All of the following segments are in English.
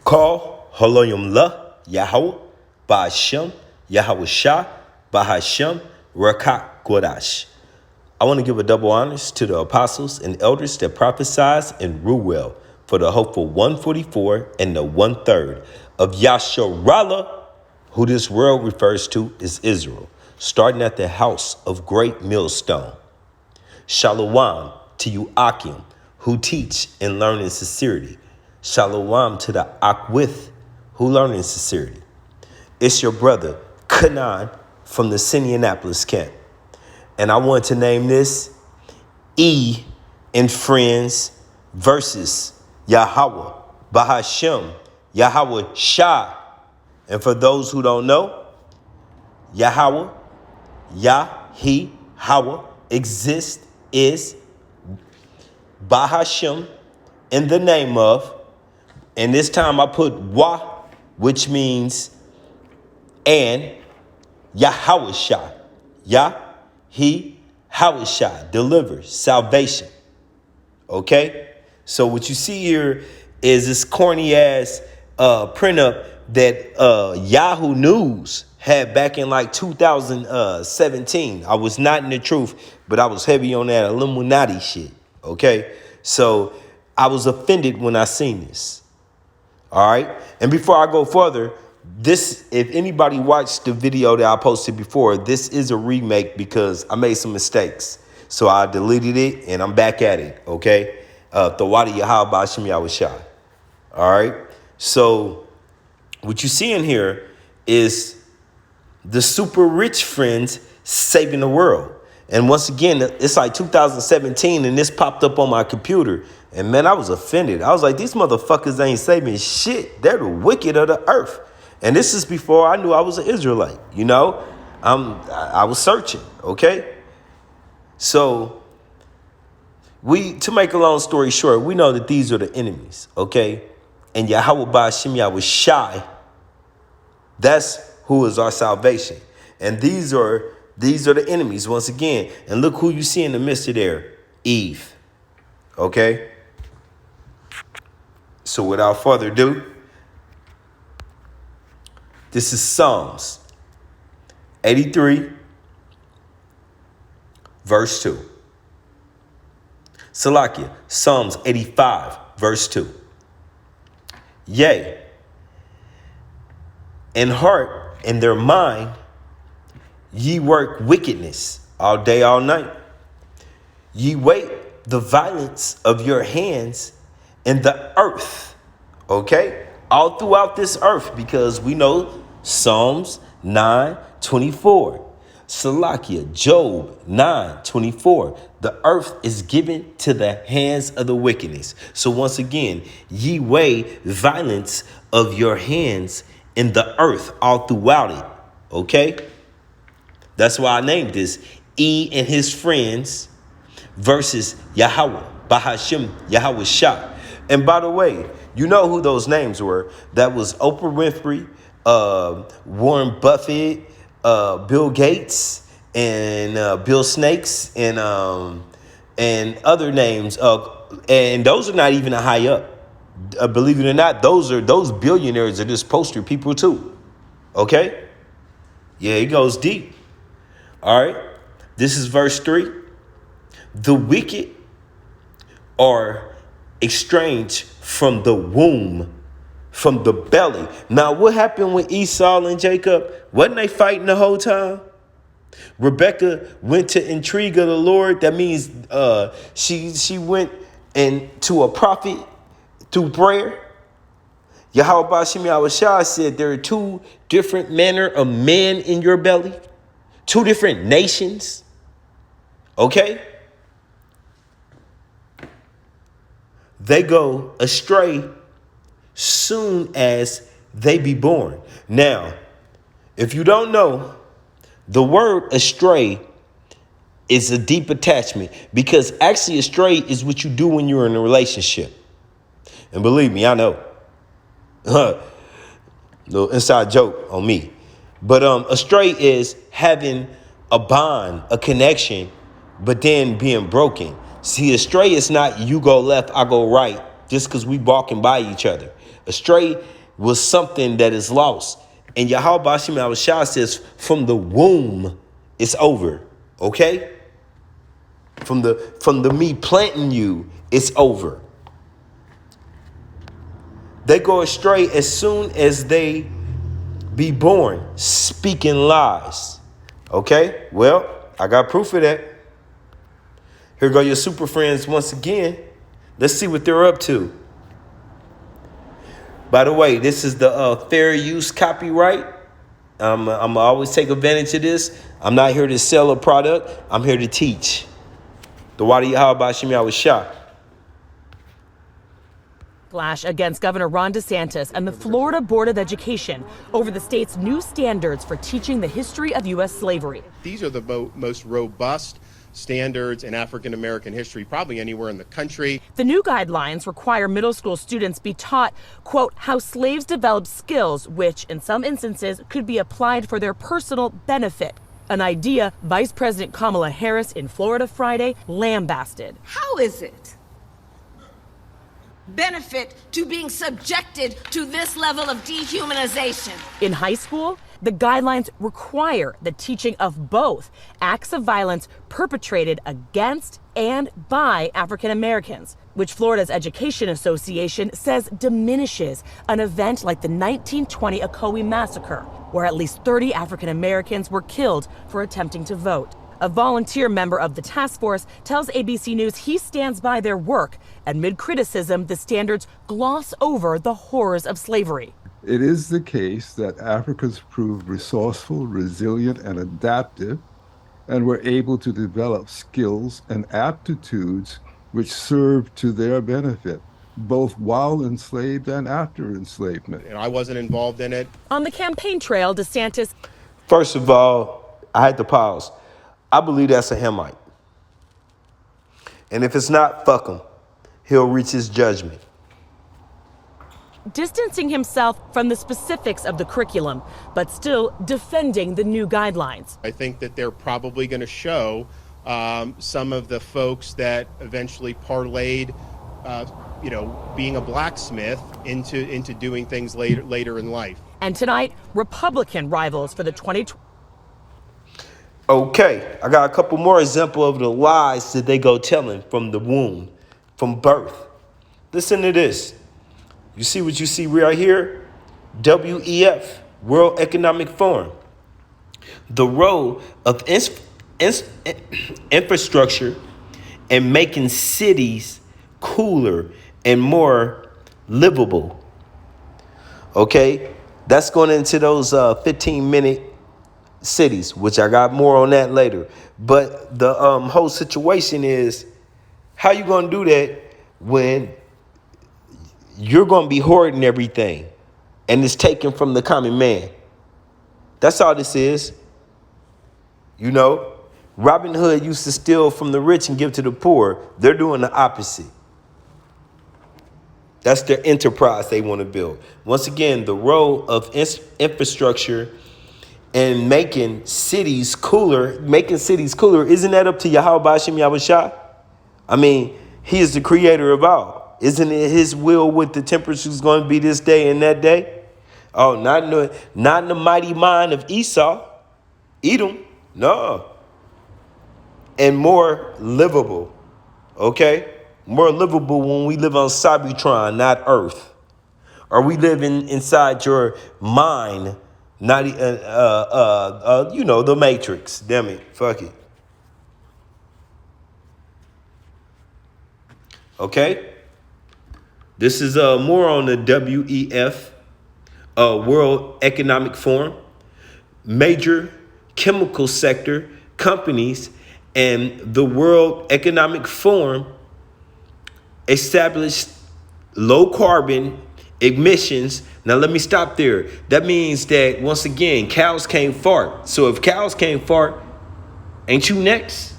Call Haloyim La Yahawah Ba'ashem Yahawashi Ba'ashem Rakak Kodash. I want to give a double honors to the apostles and elders that prophesied and rule well for the hopeful 144 and the 1/3 of Yasharallah, who this world refers to as Israel, starting at the house of great millstone. Shalom to you Akim, who teach and learn in sincerity. Shalom to the Akwith, who learn in sincerity. It's your brother, Kanan, from the Indianapolis camp. And I want to name this E and Friends versus Yahawah, Bahashem, Yahawashi. And for those who don't know, Yahawah, Yahawah exists, is Bahashem in the name of, and this time I put Wa, which means and Yahawashi. Yahawashi delivers salvation. Okay? So what you see here is this corny ass print up that Yahoo News had back in like 2017. I was not in the truth, but I was heavy on that Illuminati shit. Okay? So I was offended when I seen this. All right? And before I go further, this, if anybody watched the video that I posted before, this is a remake because I made some mistakes. So I deleted it and I'm back at it, okay? Thawadi Yahawah Ba'ashem Yahawashi. All right? So what you see in here is the super rich friends saving the world. And once again, it's like 2017 and this popped up on my computer. And man, I was offended. I was like, these motherfuckers ain't saving shit. They're the wicked of the earth. And this is before I knew I was an Israelite, you know? I was searching, okay? So to make a long story short, we know that these are the enemies, okay? And Yahawah Ba'ashem Yahawashi, that's who is our salvation. And these are the enemies once again. And look who you see in the midst of there, Eve, okay? So without further ado, this is Psalms 83, verse 2. Salakia, Psalms 85, verse 2. Yea, in heart and their mind, ye work wickedness all day, all night. Ye wait the violence of your hands in the earth. Okay? All throughout this earth, because we know Psalms 9:24. Salakia, Job 9:24. The earth is given to the hands of the wickedness. So once again, ye weigh violence of your hands in the earth all throughout it. Okay? That's why I named this E and his friends versus Yahawah, Ba'ashem Yahawashi. And by the way, you know who those names were. That was Oprah Winfrey, Warren Buffett, Bill Gates, and Bill Snakes, and other names. And those are not even a high up. Believe it or not, those billionaires are just poster people too. Okay? Yeah, it goes deep. All right? This is verse 3. The wicked are estranged from the womb, from the belly. Now, what happened with Esau and Jacob? Wasn't they fighting the whole time? Rebecca went to intrigue of the Lord. That means she went to a prophet through prayer. Yahawah Ba'ashem Yahawashi said there are two different manner of men in your belly. Two different nations. Okay? They go astray soon as they be born. Now, if you don't know, the word astray is a deep attachment, because actually astray is what you do when you're in a relationship. And believe me, I know. Little inside joke on me. But astray is having a bond, a connection, but then being broken. See, astray is not you go left, I go right, just because we walking by each other. Astray was something that is lost. And Yahawashi says, from the womb, it's over. Okay? From the me planting you, it's over. They go astray as soon as they be born, speaking lies. Okay? Well, I got proof of that. Here go your super friends once again. Let's see what they're up to. By the way, this is the fair use copyright. I'm always take advantage of this. I'm not here to sell a product. I'm here to teach. The Wadi Yahawashi was shot. Clash against Governor Ron DeSantis and the Florida Board of Education over the state's new standards for teaching the history of U.S. slavery. These are the most robust standards in African American history, probably anywhere in the country. The new guidelines require middle school students be taught, quote, how slaves developed skills, which in some instances could be applied for their personal benefit. An idea Vice President Kamala Harris in Florida Friday lambasted. How is it benefit to being subjected to this level of dehumanization? In high school, the guidelines require the teaching of both acts of violence perpetrated against and by African Americans, which Florida's Education Association says diminishes an event like the 1920 Ocoee Massacre, where at least 30 African Americans were killed for attempting to vote. A volunteer member of the task force tells ABC News he stands by their work. Amid criticism, the standards gloss over the horrors of slavery. It is the case that Africans proved resourceful, resilient, and adaptive, and were able to develop skills and aptitudes which served to their benefit, both while enslaved and after enslavement. And I wasn't involved in it. On the campaign trail, DeSantis. First of all, I had to pause. I believe that's a Hamite. And if it's not, fuck him. He'll reach his judgment. Distancing himself from the specifics of the curriculum, but still defending the new guidelines. I think that they're probably going to show some of the folks that eventually parlayed, being a blacksmith into doing things later in life. And tonight, Republican rivals for the 2020. Okay, I got a couple more examples of the lies that they go telling from the womb, from birth. Listen to this. You see what you see right here? WEF, World Economic Forum. The role of infrastructure in making cities cooler and more livable. Okay, that's going into those 15-minute cities, which I got more on that later. But the whole situation is, how you going to do that when you're going to be hoarding everything and it's taken from the common man? That's all this is. You know, Robin Hood used to steal from the rich and give to the poor. They're doing the opposite. That's their enterprise they want to build. Once again, the role of infrastructure and making cities cooler, isn't that up to Yahawashi? I mean, he is the creator of all. Isn't it his will what the temperature's going to be this day and that day? Oh, not in the mighty mind of Esau, Edom, no. And more livable, okay? More livable when we live on Cybertron, not Earth. Or we live inside your mind, not the Matrix. Damn it, fuck it. Okay? This is more on the WEF, World Economic Forum. Major chemical sector companies and the World Economic Forum established low carbon emissions. Now, let me stop there. That means that, once again, cows can't fart. So if cows can't fart, ain't you next?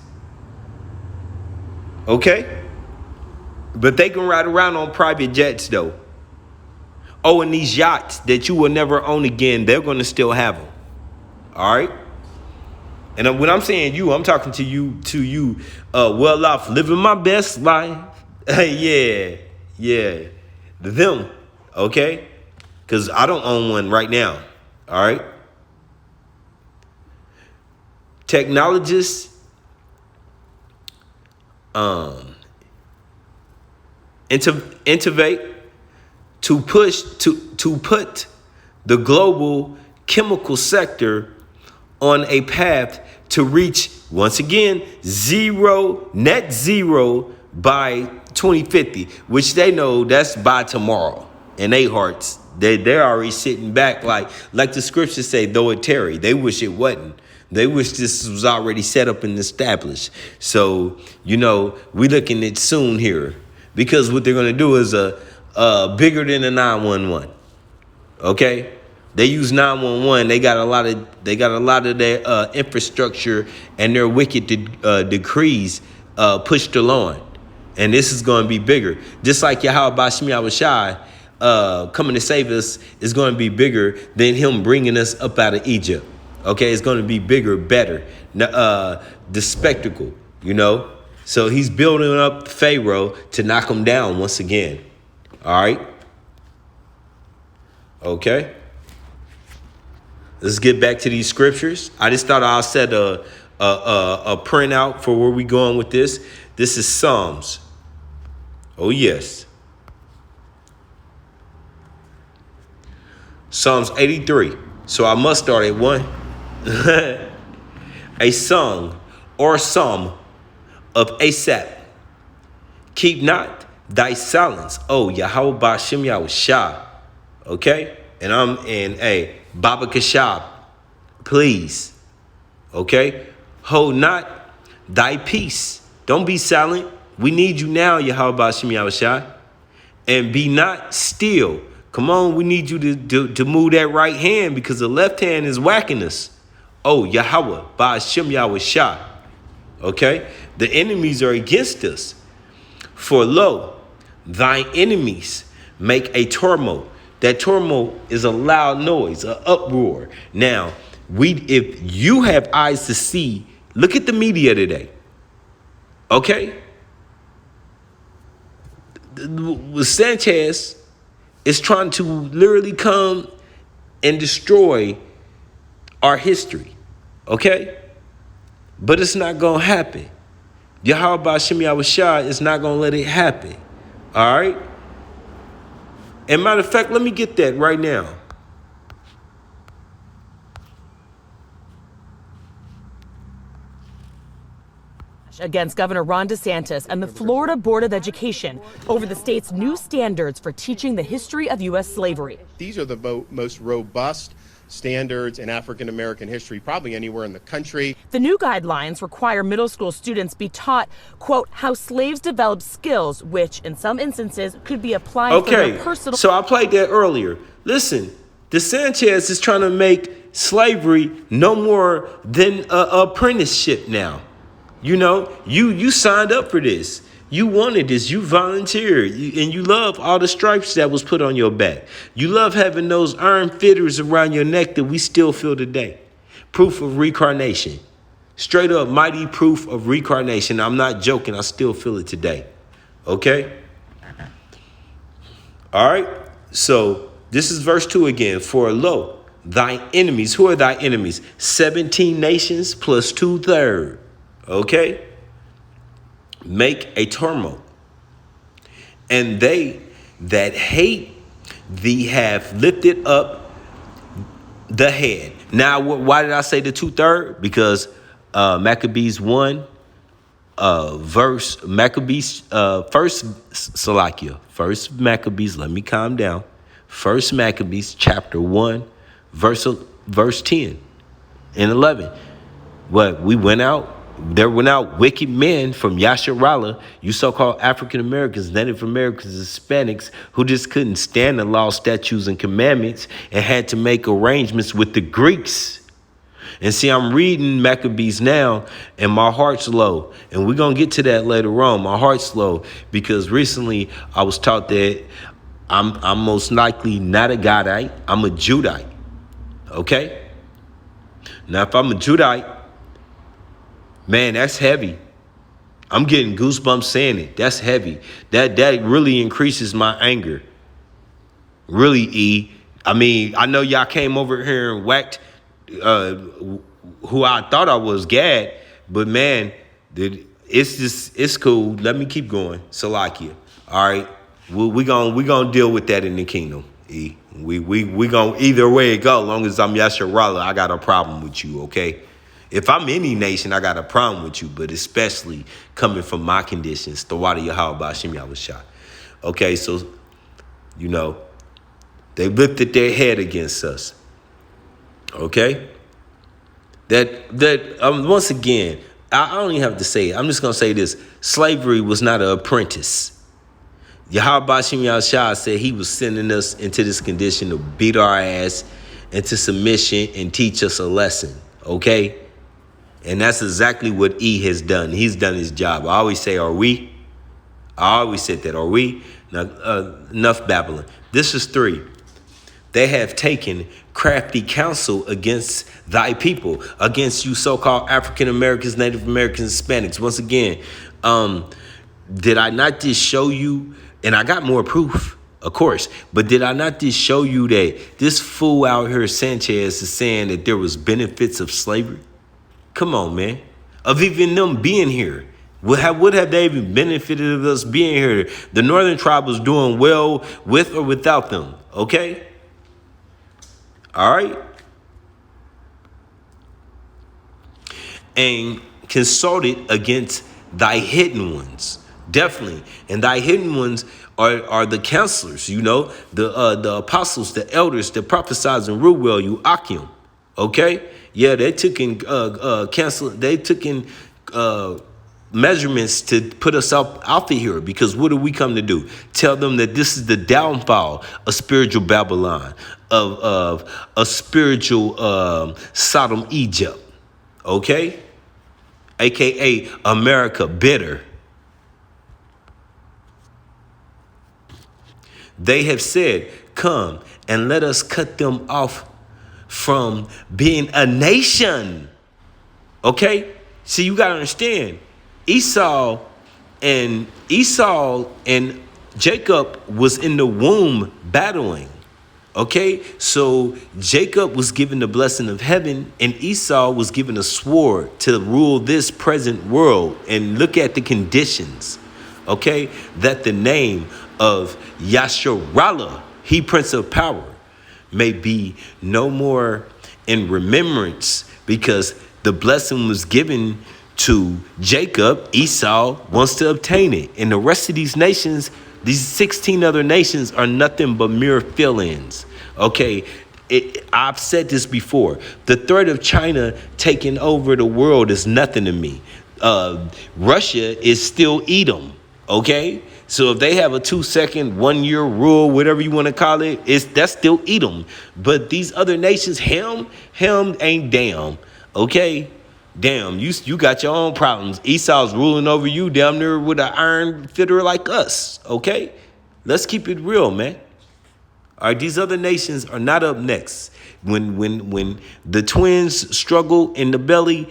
Okay? But they can ride around on private jets, though. Oh, and these yachts that you will never own again, they're going to still have them. All right? And when I'm saying you, I'm talking to you, well off, living my best life. Yeah. Them, okay? Because I don't own one right now, all right? Technologists innovate to push to put the global chemical sector on a path to reach, once again, net zero by 2050, which they know that's by tomorrow. In their hearts, they're already sitting back like the scriptures say, though it tarry. They wish it wasn't. They wish this was already set up and established. So, we looking at soon here, because what they're going to do is bigger than a 911. Okay? They use 911. They got a lot of their infrastructure and their wicked decrees pushed along. And this is going to be bigger. Just like Yahawashi coming to save us is going to be bigger than him bringing us up out of Egypt. Okay, it's going to be bigger, better. The spectacle, So he's building up Pharaoh to knock him down once again. All right. Okay. Let's get back to these scriptures. I just thought I'll set a printout for where we going with this. This is Psalms. Oh, yes. Psalms 83. So I must start at 1. A song or psalm of Asaph. Keep not thy silence, O Yahawah Ba'Shem Yahawashi. Okay? And Baba Kashab, please. Okay? Hold not thy peace. Don't be silent. We need you now, Yahawah Ba'Shem Yahawashi. And be not still. Come on, we need you to move that right hand, because the left hand is whacking us. Oh, Yahawah Ba'Shem Yahawashi. Okay? The enemies are against us. For lo, thine enemies make a turmoil. That turmoil is a loud noise, an uproar. Now, if you have eyes to see, look at the media today. Okay? Sanchez is trying to literally come and destroy our history. Okay? But it's not going to happen. Yahawah Ba'Shem Yahawashi is not going to let it happen. All right? And matter of fact, let me get that right now. Against Governor Ron DeSantis and the Florida Board of Education over the state's new standards for teaching the history of U.S. slavery. These are the most robust standards in African American history, probably anywhere in the country. The new guidelines require middle school students be taught, quote, how slaves developed skills, which in some instances could be applied for their personal. So I played that earlier. Listen, DeSantis is trying to make slavery no more than an apprenticeship now. You signed up for this. You wanted this. You volunteered. And you love all the stripes that was put on your back. You love having those iron fitters around your neck that we still feel today. Proof of reincarnation. Straight up mighty proof of reincarnation. I'm not joking. I still feel it today. Okay? All right? So this is verse 2 again. For lo, thy enemies. Who are thy enemies? 17 nations plus 2/3. Okay? Make a turmoil. And they that hate thee have lifted up the head. Now, why did I say the 2/3? Because Maccabees 1, first Maccabees, let me calm down. First Maccabees chapter 1, verse 10 and 11. There went out wicked men from Yasharala, you so-called African Americans, Native Americans, Hispanics, who just couldn't stand the law, statutes, and commandments and had to make arrangements with the Greeks. And see, I'm reading Maccabees now, and my heart's low. And we're going to get to that later on. My heart's low because recently I was taught that I'm most likely not a Godite. I'm a Judite. Okay? Now, if I'm a Judite, man, that's heavy. I'm getting goosebumps saying it. That's heavy. That really increases my anger. Really, E. I mean, I know y'all came over here and whacked who I thought I was, Gad, but man, it's cool. Let me keep going. Salakia. All right. We gonna deal with that in the kingdom, E. We gonna either way it go, long as I'm Yasharala, I got a problem with you, okay? If I'm any nation, I got a problem with you, but especially coming from my conditions, the water Yahawah Bashim Yahawashi. Okay, so you know, they lifted their head against us. Okay? That once again, I don't even have to say it. I'm just gonna say this. Slavery was not an apprentice. Yahawashi Bashim Yahawashi said he was sending us into this condition to beat our ass into submission and teach us a lesson. Okay? And that's exactly what E has done. He's done his job. I always say, are we? I always said that. Are we? Now, enough babbling. This is 3. They have taken crafty counsel against thy people, against you so-called African Americans, Native Americans, Hispanics. Once again, did I not just show you, and I got more proof, of course, but did I not just show you that this fool out here, Sanchez, is saying that there was benefits of slavery? Come on, man. Of even them being here. Would have they even benefited of us being here? The Northern Tribe was doing well with or without them, okay? All right? And consulted against thy hidden ones. Definitely. And thy hidden ones are the counselors, you know, the apostles, the elders that prophesied and rule well, you Akim. Okay? Yeah, they took in measurements to put us out of here, because what do we come to do? Tell them that this is the downfall of spiritual Babylon, of a spiritual Sodom, Egypt. Okay? AKA America bitter. They have said, come and let us cut them off from being a nation. Okay? See, you got to understand, Esau and Jacob was in the womb battling. Okay? So Jacob was given the blessing of heaven, and Esau was given a sword to rule this present world. And look at the conditions. Okay? That the name of Yasharala, he Prince of Power, may be no more in remembrance, because the blessing was given to Jacob. Esau wants to obtain it. And the rest of these nations, these 16 other nations, are nothing but mere fill-ins. Okay, I've said this before. The threat of China taking over the world is nothing to me. Russia is still Edom. Okay? So if they have a 2-second, 1-year rule, whatever you want to call it, that's still Edom. But these other nations, Ham ain't damn. Okay? Damn, you got your own problems. Esau's ruling over you damn near with an iron fitter like us. Okay? Let's keep it real, man. All right, these other nations are not up next. When the twins struggle in the belly,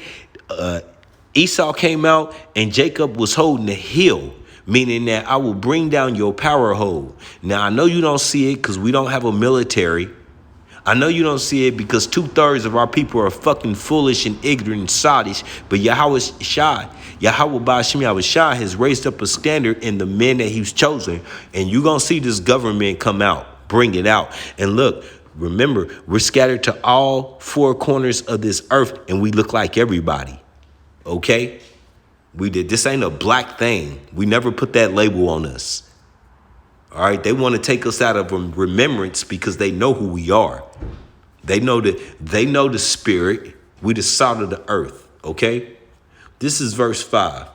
Esau came out and Jacob was holding the hill, meaning that I will bring down your power hold. Now, I know you don't see it because we don't have a military. I know you don't see it because 2/3 of our people are fucking foolish and ignorant and sottish. But Yahawashi, Yahawah Bashim Yahawashi has raised up a standard in the men that he's chosen. And you're going to see this government come out, bring it out. And look, remember, we're scattered to all 4 corners of this earth and we look like everybody. Okay? This ain't a black thing. We never put that label on us. All right, they want to take us out of remembrance because they know who we are. They know the spirit. We the salt of the earth. Okay, this is verse 5.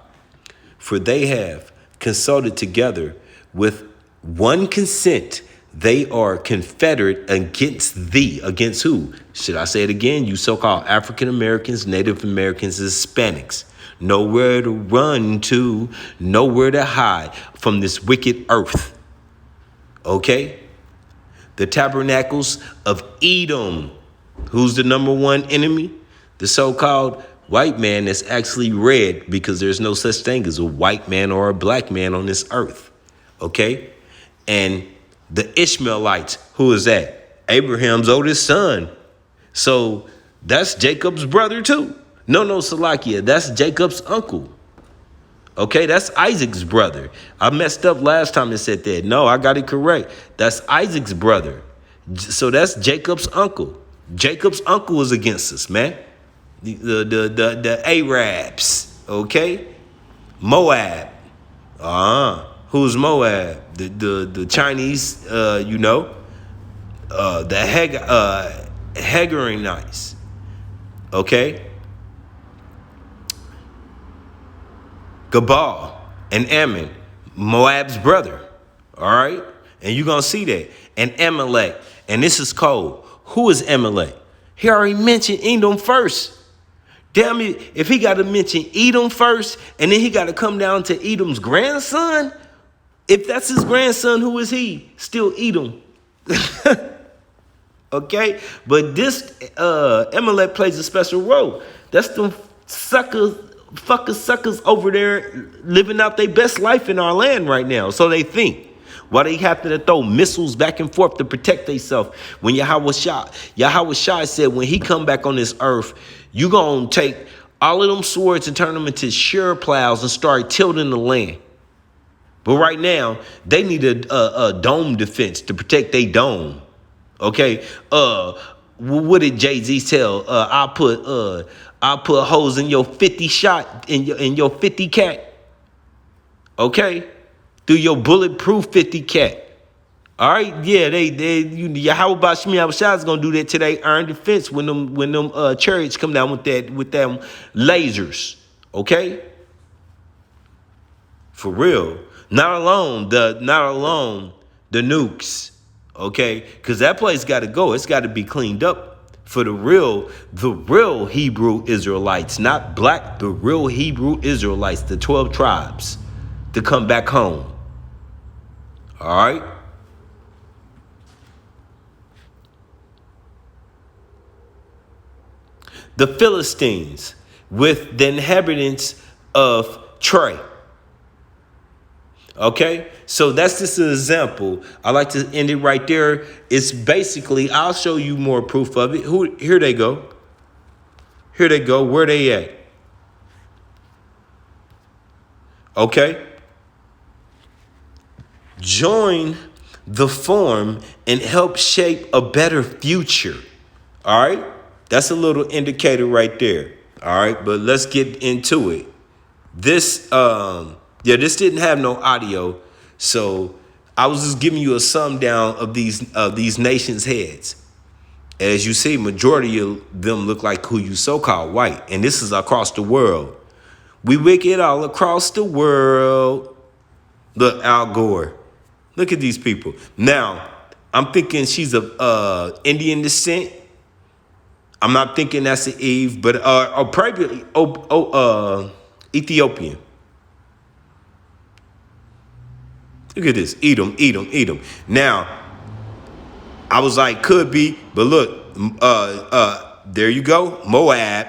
For they have consulted together with one consent. They are confederate against thee. Against who? Should I say it again? You so-called African Americans, Native Americans, Hispanics. Nowhere to run to, nowhere to hide from this wicked earth. Okay? The tabernacles of Edom. Who's the number one enemy? The so-called white man that's actually red, because there's no such thing as a white man or a black man on this earth. Okay? And The Ishmaelites, who is that? Abraham's oldest son. So that's Jacob's brother too. No, Salakia, that's Jacob's uncle. Okay, that's Isaac's brother. I messed up last time and said that. No, I got it correct. That's Isaac's brother. So that's Jacob's uncle. Jacob's uncle is against us, man. The Arabs, okay? Moab. Who's Moab? The Chinese, the Hagarites, okay? Gabal and Ammon, Moab's brother, all right? And you're going to see that. And Amalek, and this is cold. Who is Amalek? He already mentioned Edom first. Damn it, if he got to mention Edom first, and then he got to come down to Edom's grandson, if that's his grandson, who is he? Still Edom. Okay? But this Amalek plays a special role. That's them suckers over there living out their best life in our land right now. So they think. Why they have to throw missiles back and forth to protect themselves. When Yahawashi said when he come back on this earth, you going to take all of them swords and turn them into shear plows and start tilting the land. But right now, they need a dome defense to protect their dome. Okay? What did Jay-Z tell? I'll put holes in your 50 shot, in your 50 cat. Okay? Through your bulletproof 50 cat. All right? Yeah, Yahawah Shmi is gonna do that today. Iron defense when them chariots come down with them lasers. Okay? For real. Not alone the nukes. Okay? Because that place gotta go. It's gotta be cleaned up for the real Hebrew Israelites, not black, the real Hebrew Israelites, the 12 tribes, to come back home. All right? The Philistines with the inhabitants of Troy. Okay? So that's just an example. I like to end it right there. It's basically, I'll show you more proof of it. Here they go. Here they go. Where they at? Okay? Join the form and help shape a better future. All right? That's a little indicator right there. All right? But let's get into it. This didn't have no audio. So I was just giving you a sum down of these nations' heads. As you see, majority of them look like who you so-called white. And this is across the world. We wicked all across the world. Look, Al Gore. Look at these people. Now, I'm thinking she's of Indian descent. I'm not thinking that's an Eve, but or probably Ethiopian. Look at this. Edom. Now, I was like, could be, but look, there you go. Moab.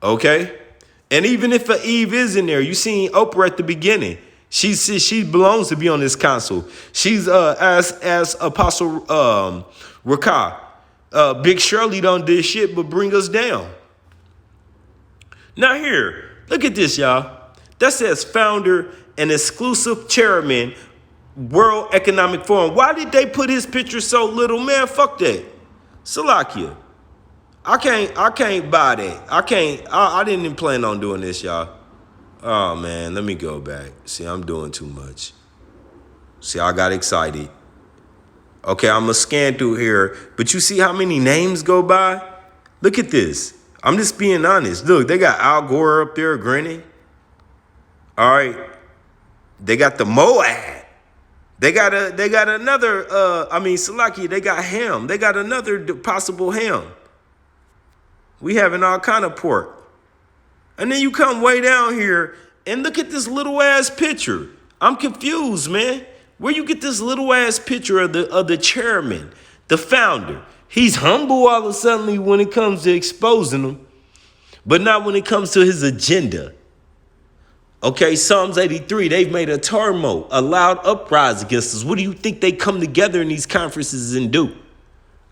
Okay? And even if an Eve is in there, you seen Oprah at the beginning. She belongs to be on this council. She's as Apostle Rakah. Big Shirley done did shit but bring us down. Now here, look at this, y'all. That says founder and exclusive chairman, World Economic Forum. Why did they put his picture so little? Man, fuck that. Salakia. I can't buy that. I didn't even plan on doing this, y'all. Oh, man, let me go back. See, I'm doing too much. See, I got excited. Okay, I'm going to scan through here. But you see how many names go by? Look at this. I'm just being honest. Look, they got Al Gore up there grinning. All right. They got the Moab. They got another, Salaki, they got Ham. They got another possible Ham. We having all kind of pork. And then you come way down here and look at this little ass picture. I'm confused, man. Where you get this little ass picture of the chairman, the founder? He's humble all of a sudden when it comes to exposing them, but not when it comes to his agenda. Okay, Psalms 83, they've made a turmoil, a loud uprising against us. What do you think they come together in these conferences and do?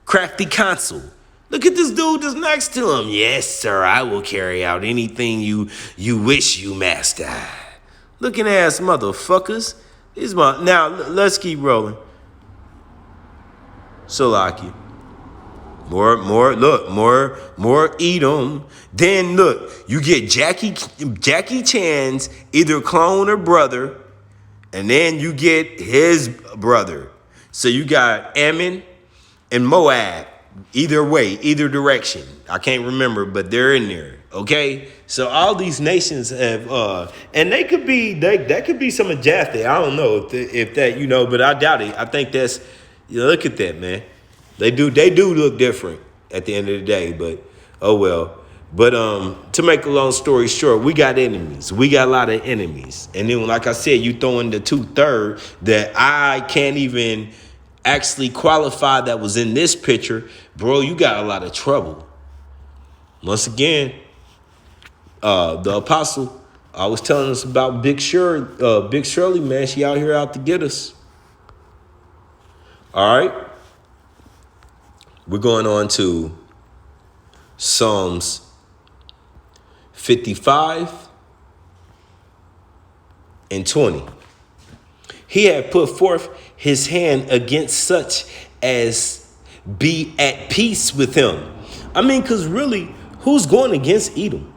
Crafty counsel. Look at this dude that's next to him. Yes, sir, I will carry out anything you wish, you master. Looking ass motherfuckers. Now, let's keep rolling. Salaki. More Edom. Then look, you get Jackie Chan's either clone or brother, and then you get his brother. So you got Ammon and Moab. Either way, either direction. I can't remember, but they're in there. Okay, so all these nations have, and they could be, that could be some of Japhet. I don't know if that, but I doubt it. I think that's, look at that, man. They do look different at the end of the day, but oh well. But to make a long story short, we got enemies. We got a lot of enemies, and then like I said, you throw in the 2/3 that I can't even actually qualify that was in this picture, bro. You got a lot of trouble. Once again, the apostle, I was telling us about Big Shirley, man. She out here out to get us. All right. We're going on to Psalms 55 and 20. He had put forth his hand against such as be at peace with him. I mean, because really, who's going against Edom?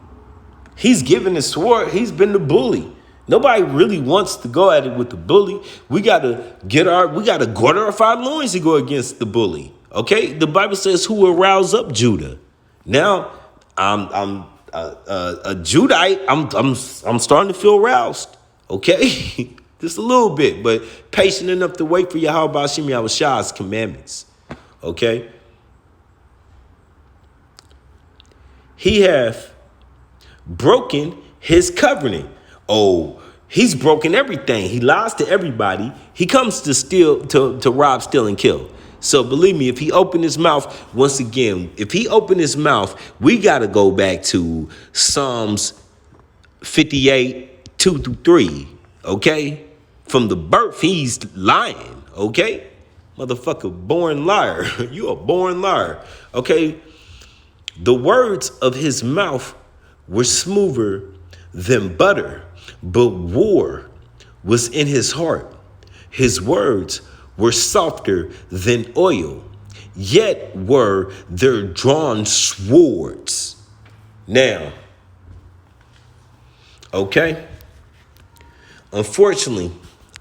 He's given his sword. He's been the bully. Nobody really wants to go at it with the bully. We gotta guard our loins to go against the bully. Okay, the Bible says, "Who will rouse up Judah?" Now, I'm a Judite. I'm starting to feel roused. Okay, just a little bit, but patient enough to wait for Yahawah's commandments. Okay, he hath broken his covenant. Oh, he's broken everything. He lies to everybody. He comes to steal, to rob, steal, and kill. So believe me, if he opened his mouth, once again, we got to go back to Psalms 58, 2 through 3, okay? From the birth, he's lying, okay? Motherfucker, born liar. You a born liar, okay? The words of his mouth were smoother than butter, but war was in his heart. His words were softer than oil, yet were their drawn swords. Now, okay, unfortunately,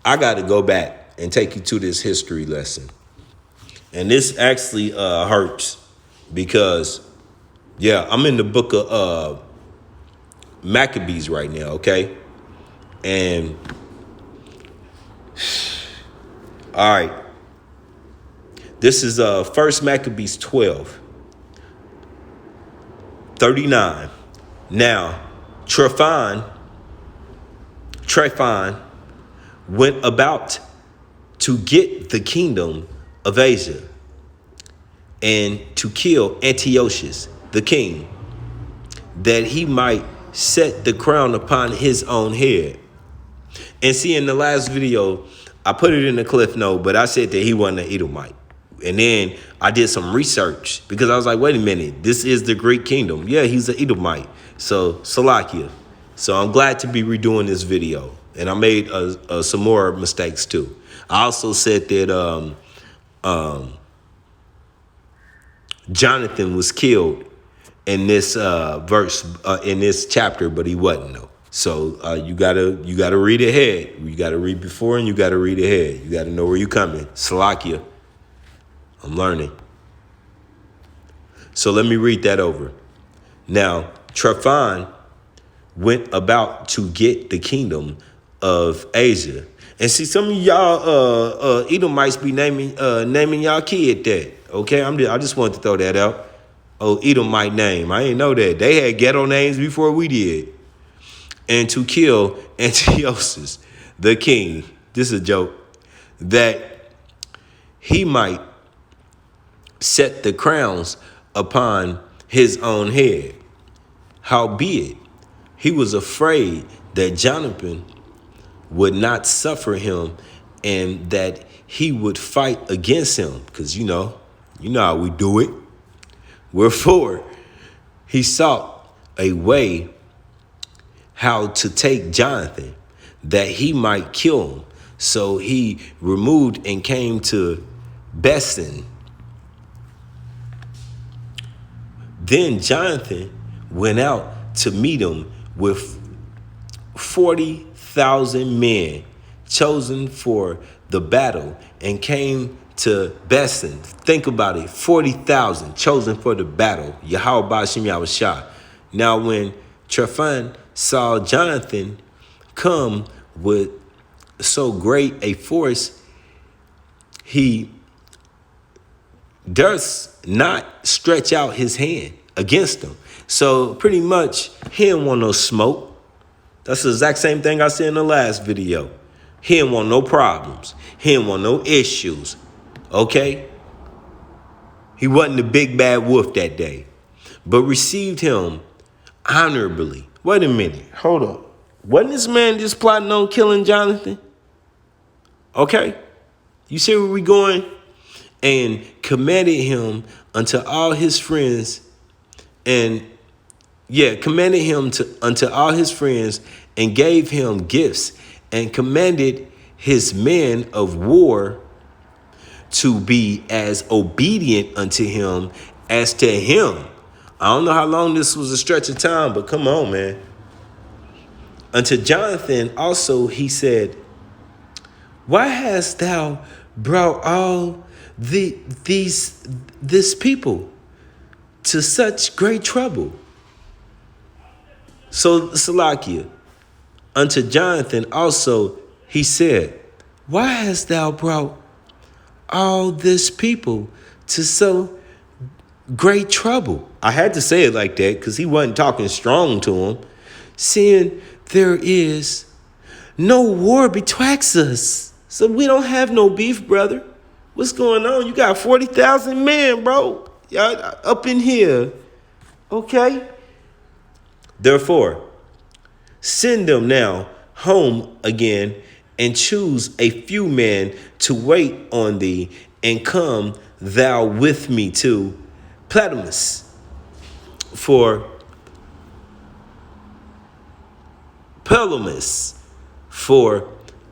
I got to go back and take you to this history lesson. And this actually hurts because, yeah, I'm in the book of Maccabees right now, okay? And all right, this is 1 Maccabees 12:39. Now, Trephon went about to get the kingdom of Asia and to kill Antiochus, the king, that he might set the crown upon his own head. And see, in the last video, I put it in the cliff note, but I said that he wasn't an Edomite. And then I did some research because I was like, wait a minute, this is the Greek kingdom. Yeah, he's an Edomite. So, Salakia. So I'm glad to be redoing this video. And I made some more mistakes too. I also said that Jonathan was killed in this verse, in this chapter, but he wasn't though. So you gotta read ahead. You gotta read before and you gotta read ahead. You gotta know where you're coming. Salakia. I'm learning. So let me read that over. Now, Trephon went about to get the kingdom of Asia. And see, some of y'all Edomites be naming y'all kid that. Okay, I just wanted to throw that out. Oh, Edomite name. I didn't know that. They had ghetto names before we did. And to kill Antiochus, the king, this is a joke, that he might set the crowns upon his own head. Howbeit, he was afraid that Jonathan would not suffer him and that he would fight against him. Because you know how we do it. Wherefore, he sought a way how to take Jonathan, that he might kill him. So he removed and came to Besson. Then Jonathan went out to meet him with 40,000 men chosen for the battle and came to Besson. Think about it, 40,000 chosen for the battle. Yahawashi. Now when Tryphon saw Jonathan come with so great a force, he durst not stretch out his hand against him. So pretty much he didn't want no smoke. That's the exact same thing I said in the last video. He didn't want no problems. He didn't want no issues. Okay? He wasn't the big bad wolf that day, but received him honorably. Wait a minute. Hold up. Wasn't this man just plotting on killing Jonathan? Okay? You see where we going? And commanded him unto all his friends, commanded him unto all his friends, and gave him gifts, and commanded his men of war to be as obedient unto him as to him. I don't know how long this was a stretch of time, but come on, man. Unto Jonathan also he said, why hast thou brought all this people to such great trouble? So Salakia, unto Jonathan also he said, why hast thou brought all this people to so great trouble? I had to say it like that because he wasn't talking strong to him. Seeing there is no war betwixt us. So we don't have no beef, brother. What's going on? You got 40,000 men, bro. Y'all up in here. Okay? Therefore, send them now home again and choose a few men to wait on thee, and come thou with me to Ptolemais. For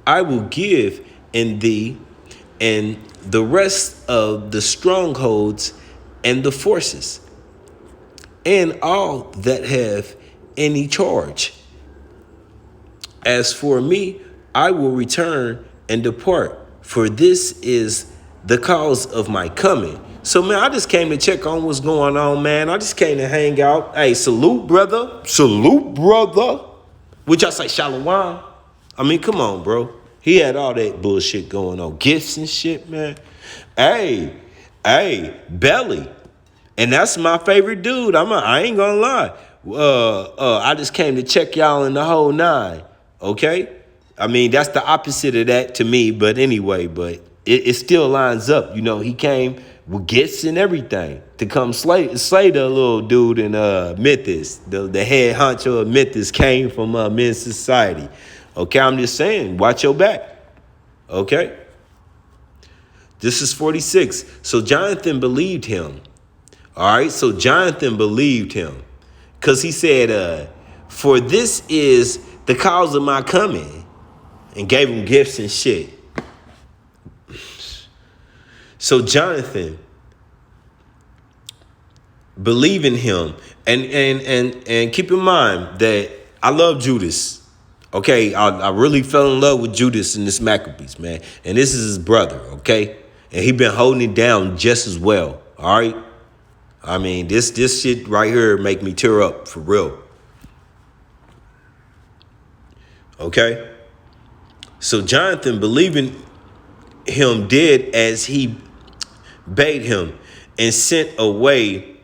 I will give in thee and the rest of the strongholds and the forces, and all that have any charge. As for me, I will return and depart, for this is the cause of my coming. So, man, I just came to check on what's going on, man. I just came to hang out. Hey, salute, brother. Salute, brother. Would y'all say shalom? I mean, come on, bro. He had all that bullshit going on. Gifts and shit, man. Hey, Belly. And that's my favorite dude. I ain't gonna lie. I just came to check y'all in the whole nine. Okay? I mean, that's the opposite of that to me. But anyway, it still lines up. You know, he came with gifts and everything to come slay the little dude in Memphis. The head honcho of Memphis came from Men's Society. Okay, I'm just saying, watch your back. Okay? This is 46. So Jonathan believed him. All right, so Jonathan believed him. Because he said, for this is the cause of my coming. And gave him gifts and shit. So Jonathan believed in him. And keep in mind that I love Judas. Okay, I really fell in love with Judas in this Maccabees, man. And this is his brother, okay? And he been holding it down just as well, all right? I mean, this shit right here make me tear up, for real. Okay? So Jonathan, believing him, did as he bade him, and sent away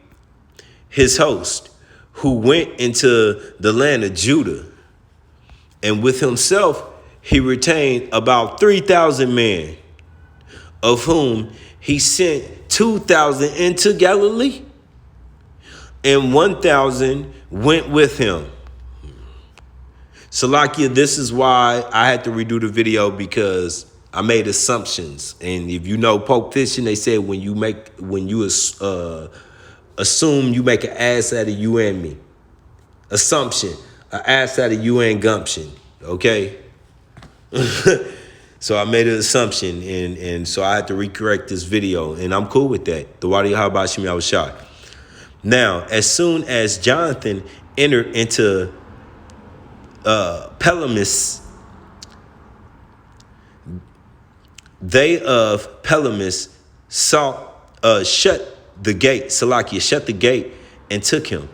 his host, who went into the land of Judah. And with himself, he retained about 3,000 men, of whom he sent 2,000 into Galilee, and 1,000 went with him. Salakia, this is why I had to redo the video, because I made assumptions. And if you know Pope Fishing, they said when you assume, you make an ass out of you and me. Assumption, an ass out of you and gumption. Okay? So I made an assumption, and so I had to recorrect this video, and I'm cool with that. The Wadi Yahawashi I was shot. Now, as soon as Jonathan entered into Pelamis, they of Pelamis shut the gate, Salakia, shut the gate and took him.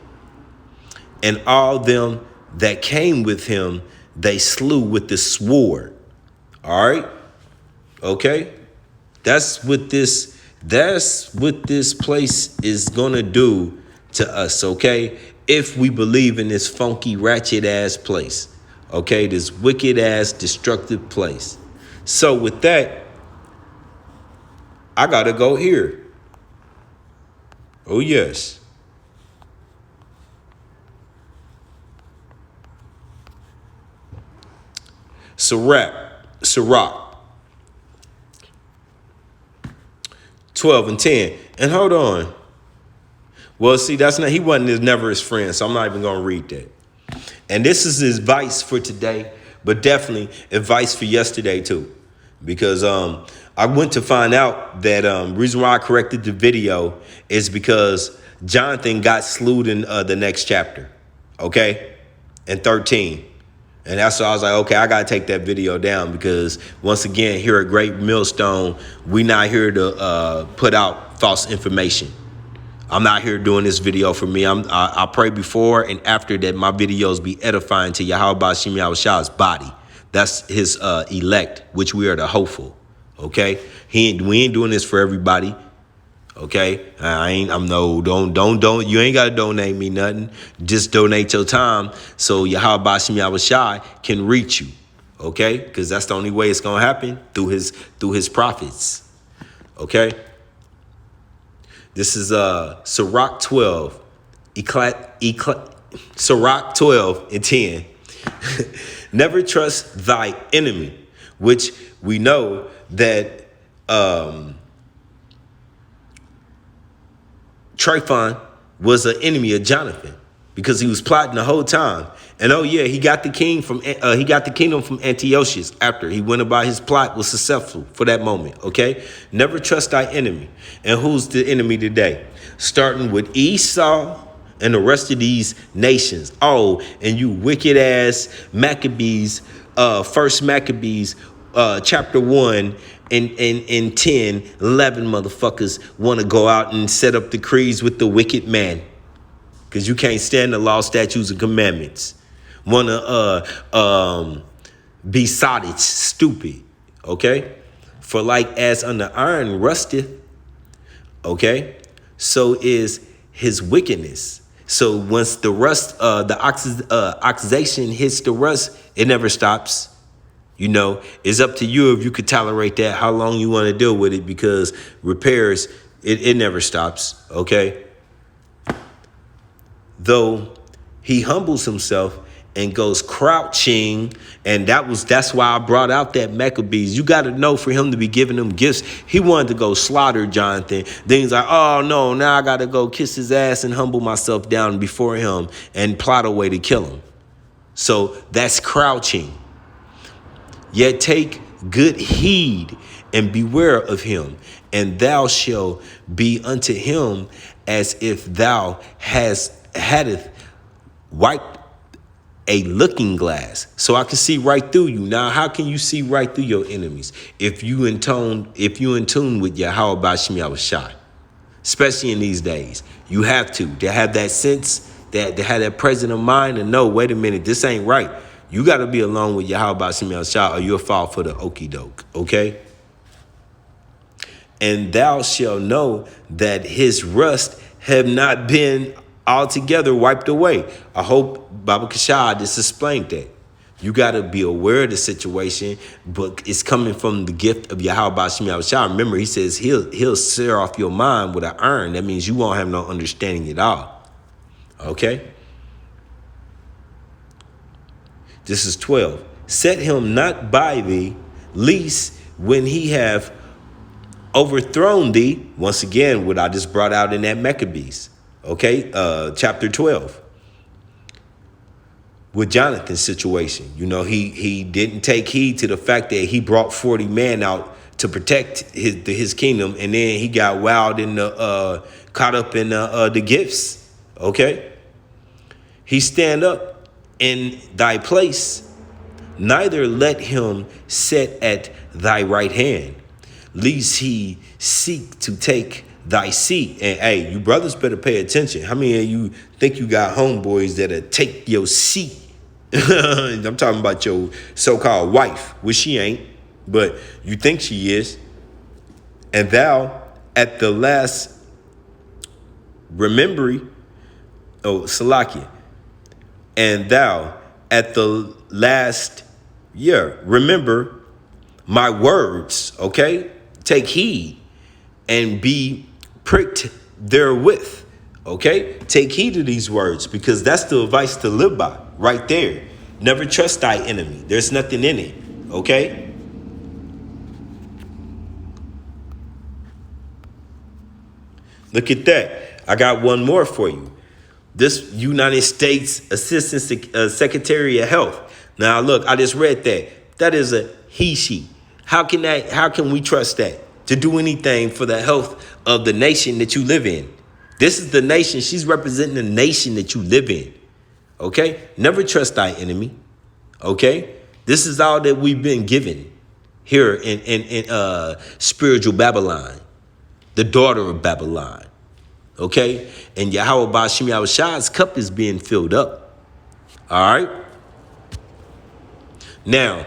And all them that came with him, they slew with the sword. All right? Okay? That's what this place is gonna do to us, okay? If we believe in this funky, ratchet ass place. Okay, this wicked ass, destructive place. So with that, I gotta go here. Oh yes. Sirach 12 and 10. And hold on. Well, see, he wasn't never his friend, so I'm not even gonna read that. And this is advice for today, but definitely advice for yesterday too. Because I went to find out that reason why I corrected the video is because Jonathan got slewed in the next chapter, okay, in 13. And that's why I was like, okay, I got to take that video down, because once again, here at Great Millstone, we not here to put out false information. I'm not here doing this video for me. I pray before and after that my videos be edifying to Yahawa's body. That's his elect, which we are the hopeful. Okay, we ain't doing this for everybody. Okay, don't. You ain't gotta donate me nothing. Just donate your time so Yahawashi can reach you. Okay, because that's the only way it's gonna happen, through his prophets. Okay. This is Sirach 12, Sirach 12 and 10. Never trust thy enemy, which we know that Tryphon was an enemy of Jonathan, because he was plotting the whole time. And oh yeah, he got the kingdom from Antiochus after he went about his plot, was successful for that moment. Okay, never trust thy enemy. And who's the enemy today? Starting with Esau and the rest of these nations. Oh, and you wicked ass Maccabees, First Maccabees, chapter 1 and 10, 11 motherfuckers want to go out and set up decrees with the wicked man, because you can't stand the law, statutes, and commandments. Want to be sodded, stupid. Okay, for like as under iron rusteth. Okay, so is his wickedness. So once the rust, the oxidation hits the rust, it never stops. You know, it's up to you if you could tolerate that, how long you want to deal with it, because repairs, it never stops. Okay. Though he humbles himself and goes crouching, and that's why I brought out that Maccabees. You got to know, for him to be giving them gifts, he wanted to go slaughter Jonathan. Then he's like, oh no, now I got to go kiss his ass and humble myself down before him and plot a way to kill him. So that's crouching. Yet take good heed and beware of him, and thou shalt be unto him as if thou hadst wiped a looking glass. So I can see right through you. Now, how can you see right through your enemies? If you in tune with Yahawashi, especially in these days, you have to have that sense, that have that presence of mind, and know, wait a minute, this ain't right. You got to be alone with Yahawashi, or you'll fall for the okie doke. Okay. And thou shalt know that his rust have not been altogether wiped away. I hope Baba Kashad just explained that. You got to be aware of the situation, but it's coming from the gift of Yahawashi. Remember, he says he'll sear off your mind with an iron. That means you won't have no understanding at all. Okay? This is 12. Set him not by thee, lest when he have overthrown thee, once again, what I just brought out in that Maccabees, okay, chapter 12, with Jonathan's situation. You know, he didn't take heed to the fact that he brought 40 men out to protect his kingdom, and then he got wild in the caught up in the gifts. Okay, he stand up in thy place, neither let him sit at thy right hand, lest he seek to take thy seat. And hey, you brothers better pay attention. How many of you think you got homeboys that'll take your seat? I'm talking about your so-called wife, which she ain't, but you think she is. And thou at the last Salakia, and thou at the last year, remember my words, okay? Take heed and be pricked therewith, okay? Take heed to these words, because that's the advice to live by right there. Never trust thy enemy. There's nothing in it, okay? Look at that. I got one more for you. This United States Assistant Secretary of Health. Now, look, I just read that. That is a he, she. How can we trust that to do anything for the health of the nation that you live in? This is the nation. She's representing the nation that you live in. Okay? Never trust thy enemy. Okay? This is all that we've been given here in spiritual Babylon, the daughter of Babylon. Okay? And Yahawah's cup is being filled up. All right? Now,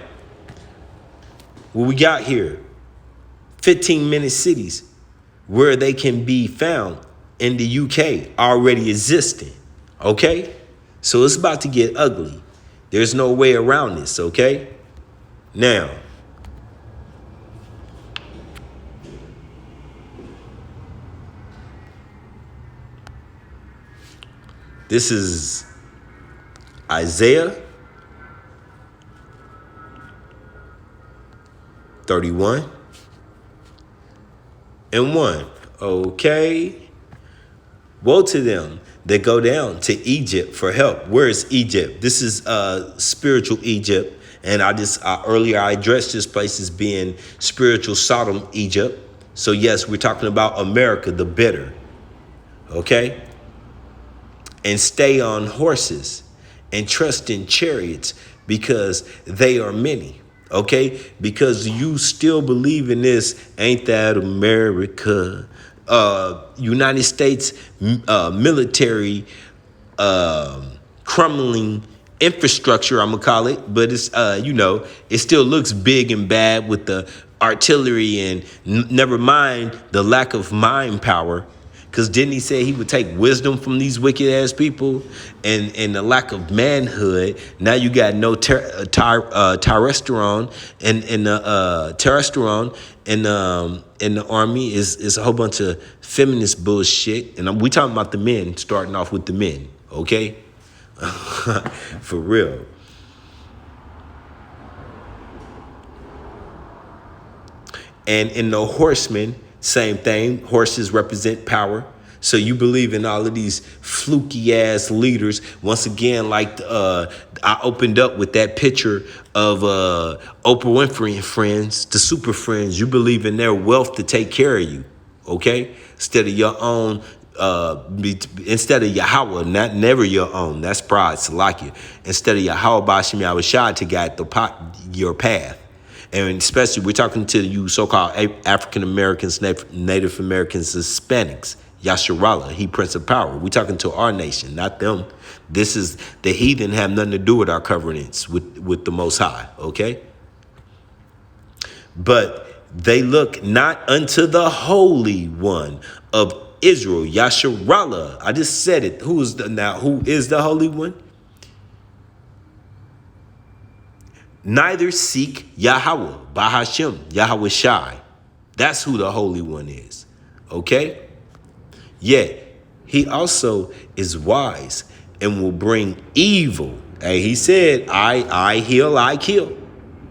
what we got here, 15-minute cities where they can be found in the UK already existing. Okay? So it's about to get ugly. There's no way around this, okay? Now, this is Isaiah 31 and 1. Okay. Woe to them that go down to Egypt for help. Where is Egypt? This is spiritual Egypt. And earlier I addressed this place as being spiritual Sodom, Egypt. So yes, we're talking about America, the bitter. Okay? And stay on horses and trust in chariots because they are many. Okay? Because you still believe in this, ain't that America? United States military crumbling infrastructure, I'm gonna call it, but it's it still looks big and bad with the artillery and never mind the lack of mind power. Because didn't he say he would take wisdom from these wicked ass people and the lack of manhood? Now you got no testosterone in the army is a whole bunch of feminist bullshit. And we talking about the men, starting off with the men, okay? For real. And in the horsemen, same thing. Horses represent power. So you believe in all of these fluky ass leaders. Once again, like I opened up with that picture of Oprah Winfrey and friends, the super friends. You believe in their wealth to take care of you, okay? Instead of your own, instead of Yahawah, never your own. That's pride, Salakia. Instead of Yahawashi to guide your path. And especially, we're talking to you so-called African Americans, Native Americans, Hispanics. Yasharallah, he Prince of Power. We're talking to our nation, not them. This is the heathen have nothing to do with our covenants with the Most High, okay? But they look not unto the Holy One of Israel, Yasharallah. I just said it. Who is the Holy One? Neither seek Yahawah, Bahashem, Yahawashi. That's who the Holy One is. Okay? Yet, he also is wise and will bring evil. Hey, he said, I heal, I kill.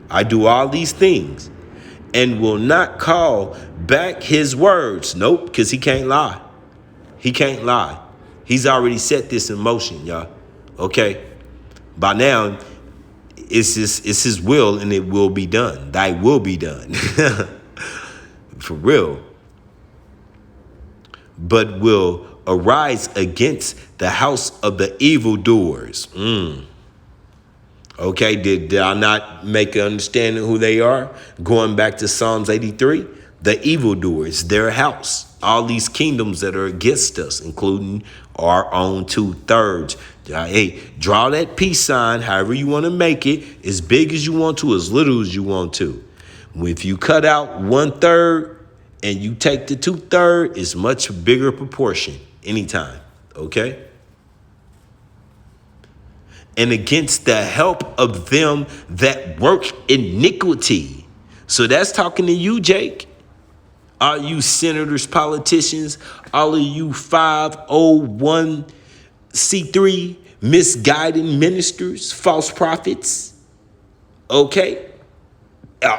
I do all these things and will not call back his words. Nope, because he can't lie. He can't lie. He's already set this in motion, y'all. Okay? By now, it's his will and it will be done. Thy will be done. For real. But will arise against the house of the evildoers. Okay, did I not make an understanding who they are? Going back to Psalms 83, the evildoers, their house, all these kingdoms that are against us, including our own 2/3. Hey, draw that peace sign, however you want to make it, as big as you want to, as little as you want to. If you cut out 1/3 and you take the 2/3, it's much bigger proportion anytime. Okay? And against the help of them that work iniquity. So that's talking to you, Jake. All you senators, politicians, all of you 501c3 misguided ministers, false prophets. Okay?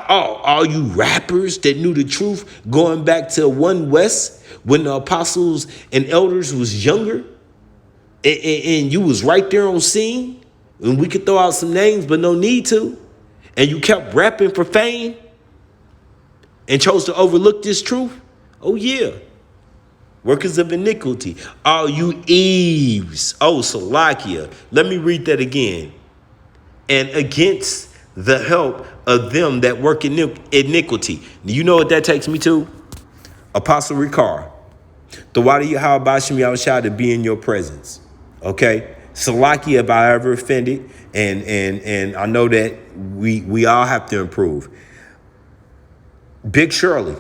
All you rappers that knew the truth going back to 1 West when the apostles and elders was younger and you was right there on scene. And we could throw out some names, but no need to. And you kept rapping for fame and chose to overlook this truth. Oh, yeah. Workers of iniquity. All you Eves. Oh, Salakia. Let me read that again. And against the help of them that work iniquity. You know what that takes me to? Apostle Ricard. The water Yahawashi to be in your presence. Okay? Salaki, if I ever offended, and I know that we all have to improve. Big Shirley,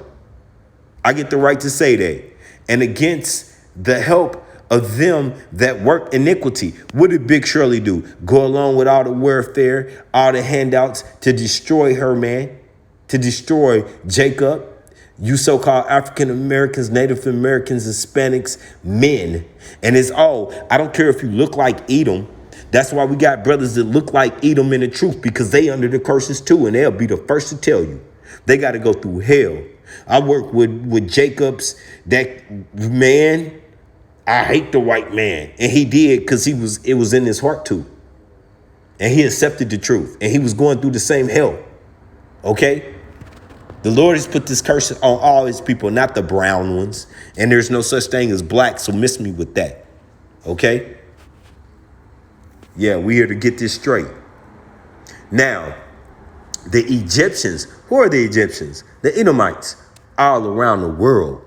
I get the right to say that. And against the help of them that work iniquity, what did Big Shirley do? Go along with all the warfare, all the handouts to destroy her man, to destroy Jacob, you so-called African Americans, Native Americans, Hispanics, men. And it's all, I don't care if you look like Edom. That's why we got brothers that look like Edom in the truth, because they under the curses too, and they'll be the first to tell you. They got to go through hell. I work with Jacob's, that man, I hate the white man. And he did because it was in his heart too. And he accepted the truth. And he was going through the same hell. Okay? The Lord has put this curse on all his people, not the brown ones. And there's no such thing as black, so miss me with that. Okay? Yeah, we're here to get this straight. Now, the Egyptians, who are the Egyptians? The Edomites, all around the world.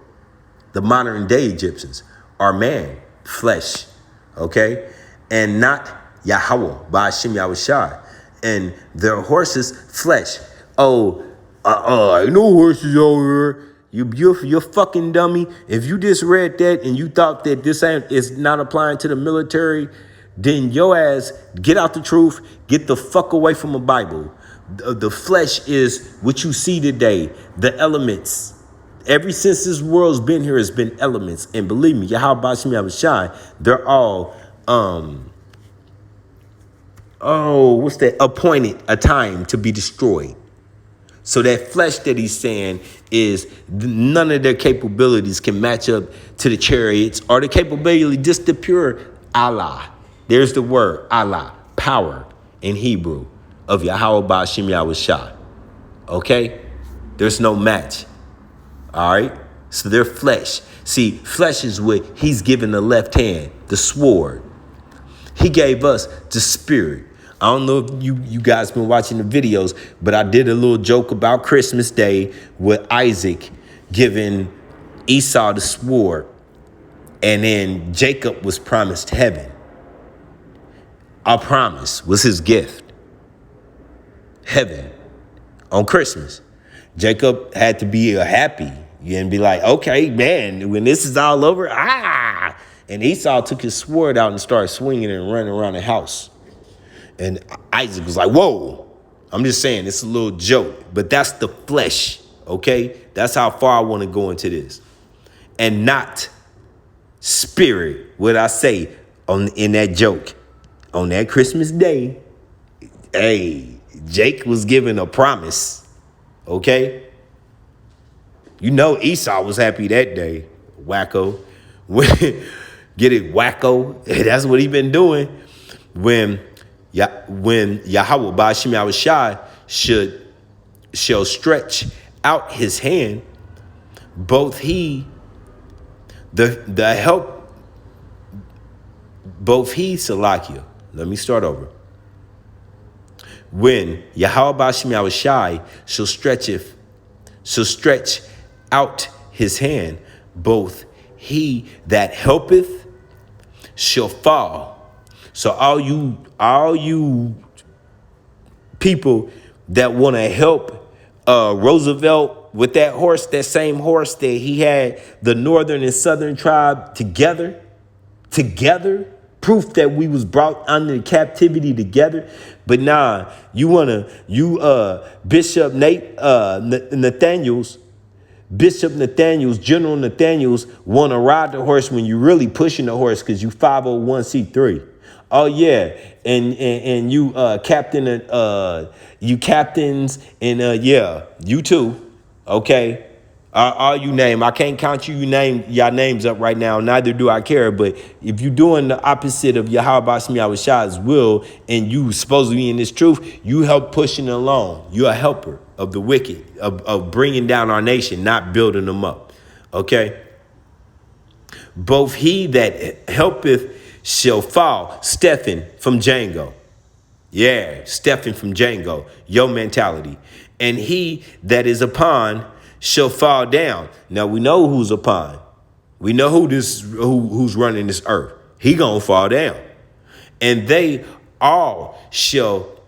The modern day Egyptians are man, flesh, okay? And not Yahawah, by Hashem Yahawashi. And their horses, flesh. Oh, no horses over here. You're fucking dummy. If you just read that and you thought that this is not applying to the military, then your ass get out the truth, get the fuck away from the Bible. The flesh is what you see today, the elements. Ever since this world's been here, it's been elements. And believe me, Yahawashi, they're all, appointed a time to be destroyed. So that flesh that he's saying is none of their capabilities can match up to the chariots or the capability, just the pure Allah. There's the word Allah, power in Hebrew of Yahawah Ba'Shem Yahawashi. Okay? There's no match. All right? So they're flesh. See, flesh is what he's given the left hand, the sword. He gave us the spirit. I don't know if you guys been watching the videos, but I did a little joke about Christmas Day with Isaac giving Esau the sword, and then Jacob was promised heaven. A promise was his gift. Heaven on Christmas. Jacob had to be happy and be like, okay, man, when this is all over, And Esau took his sword out and started swinging and running around the house. And Isaac was like, whoa, I'm just saying, it's a little joke, but that's the flesh, okay? That's how far I want to go into this. And not spirit, what I say in that joke. On that Christmas day, hey, Jake was given a promise, okay? You know Esau was happy that day, wacko. Get it, wacko? That's what he been doing. When Yahawah Ba'ashim Yahawashi shall stretch out his hand, both he Salakia. Let me start over. When Yahawah Ba'ashim Yahawashi shall stretch out his hand, both he that helpeth shall fall. So all you people that want to help Roosevelt with that horse, that same horse that he had the northern and southern tribe together, proof that we was brought under captivity together. But nah, Bishop Nathaniels, General Nathaniels want to ride the horse when you really pushing the horse because you 501c3. Oh yeah, and you captains and yeah, you too. Okay. All you name, I can't count you name y'all names up right now. Neither do I care. But if you're doing the opposite of Yahawah Ba'ashim Yahawashi's will, and you supposed to be in this truth, you help pushing it along. You're a helper of the wicked, of bringing down our nation, not building them up. Okay. Both he that helpeth shall fall. Stephen from Django. Yeah, Stephen from Django. Your mentality. And he that is upon shall fall down. Now we know who's upon. We know who's running this earth. He gonna fall down. And they all shall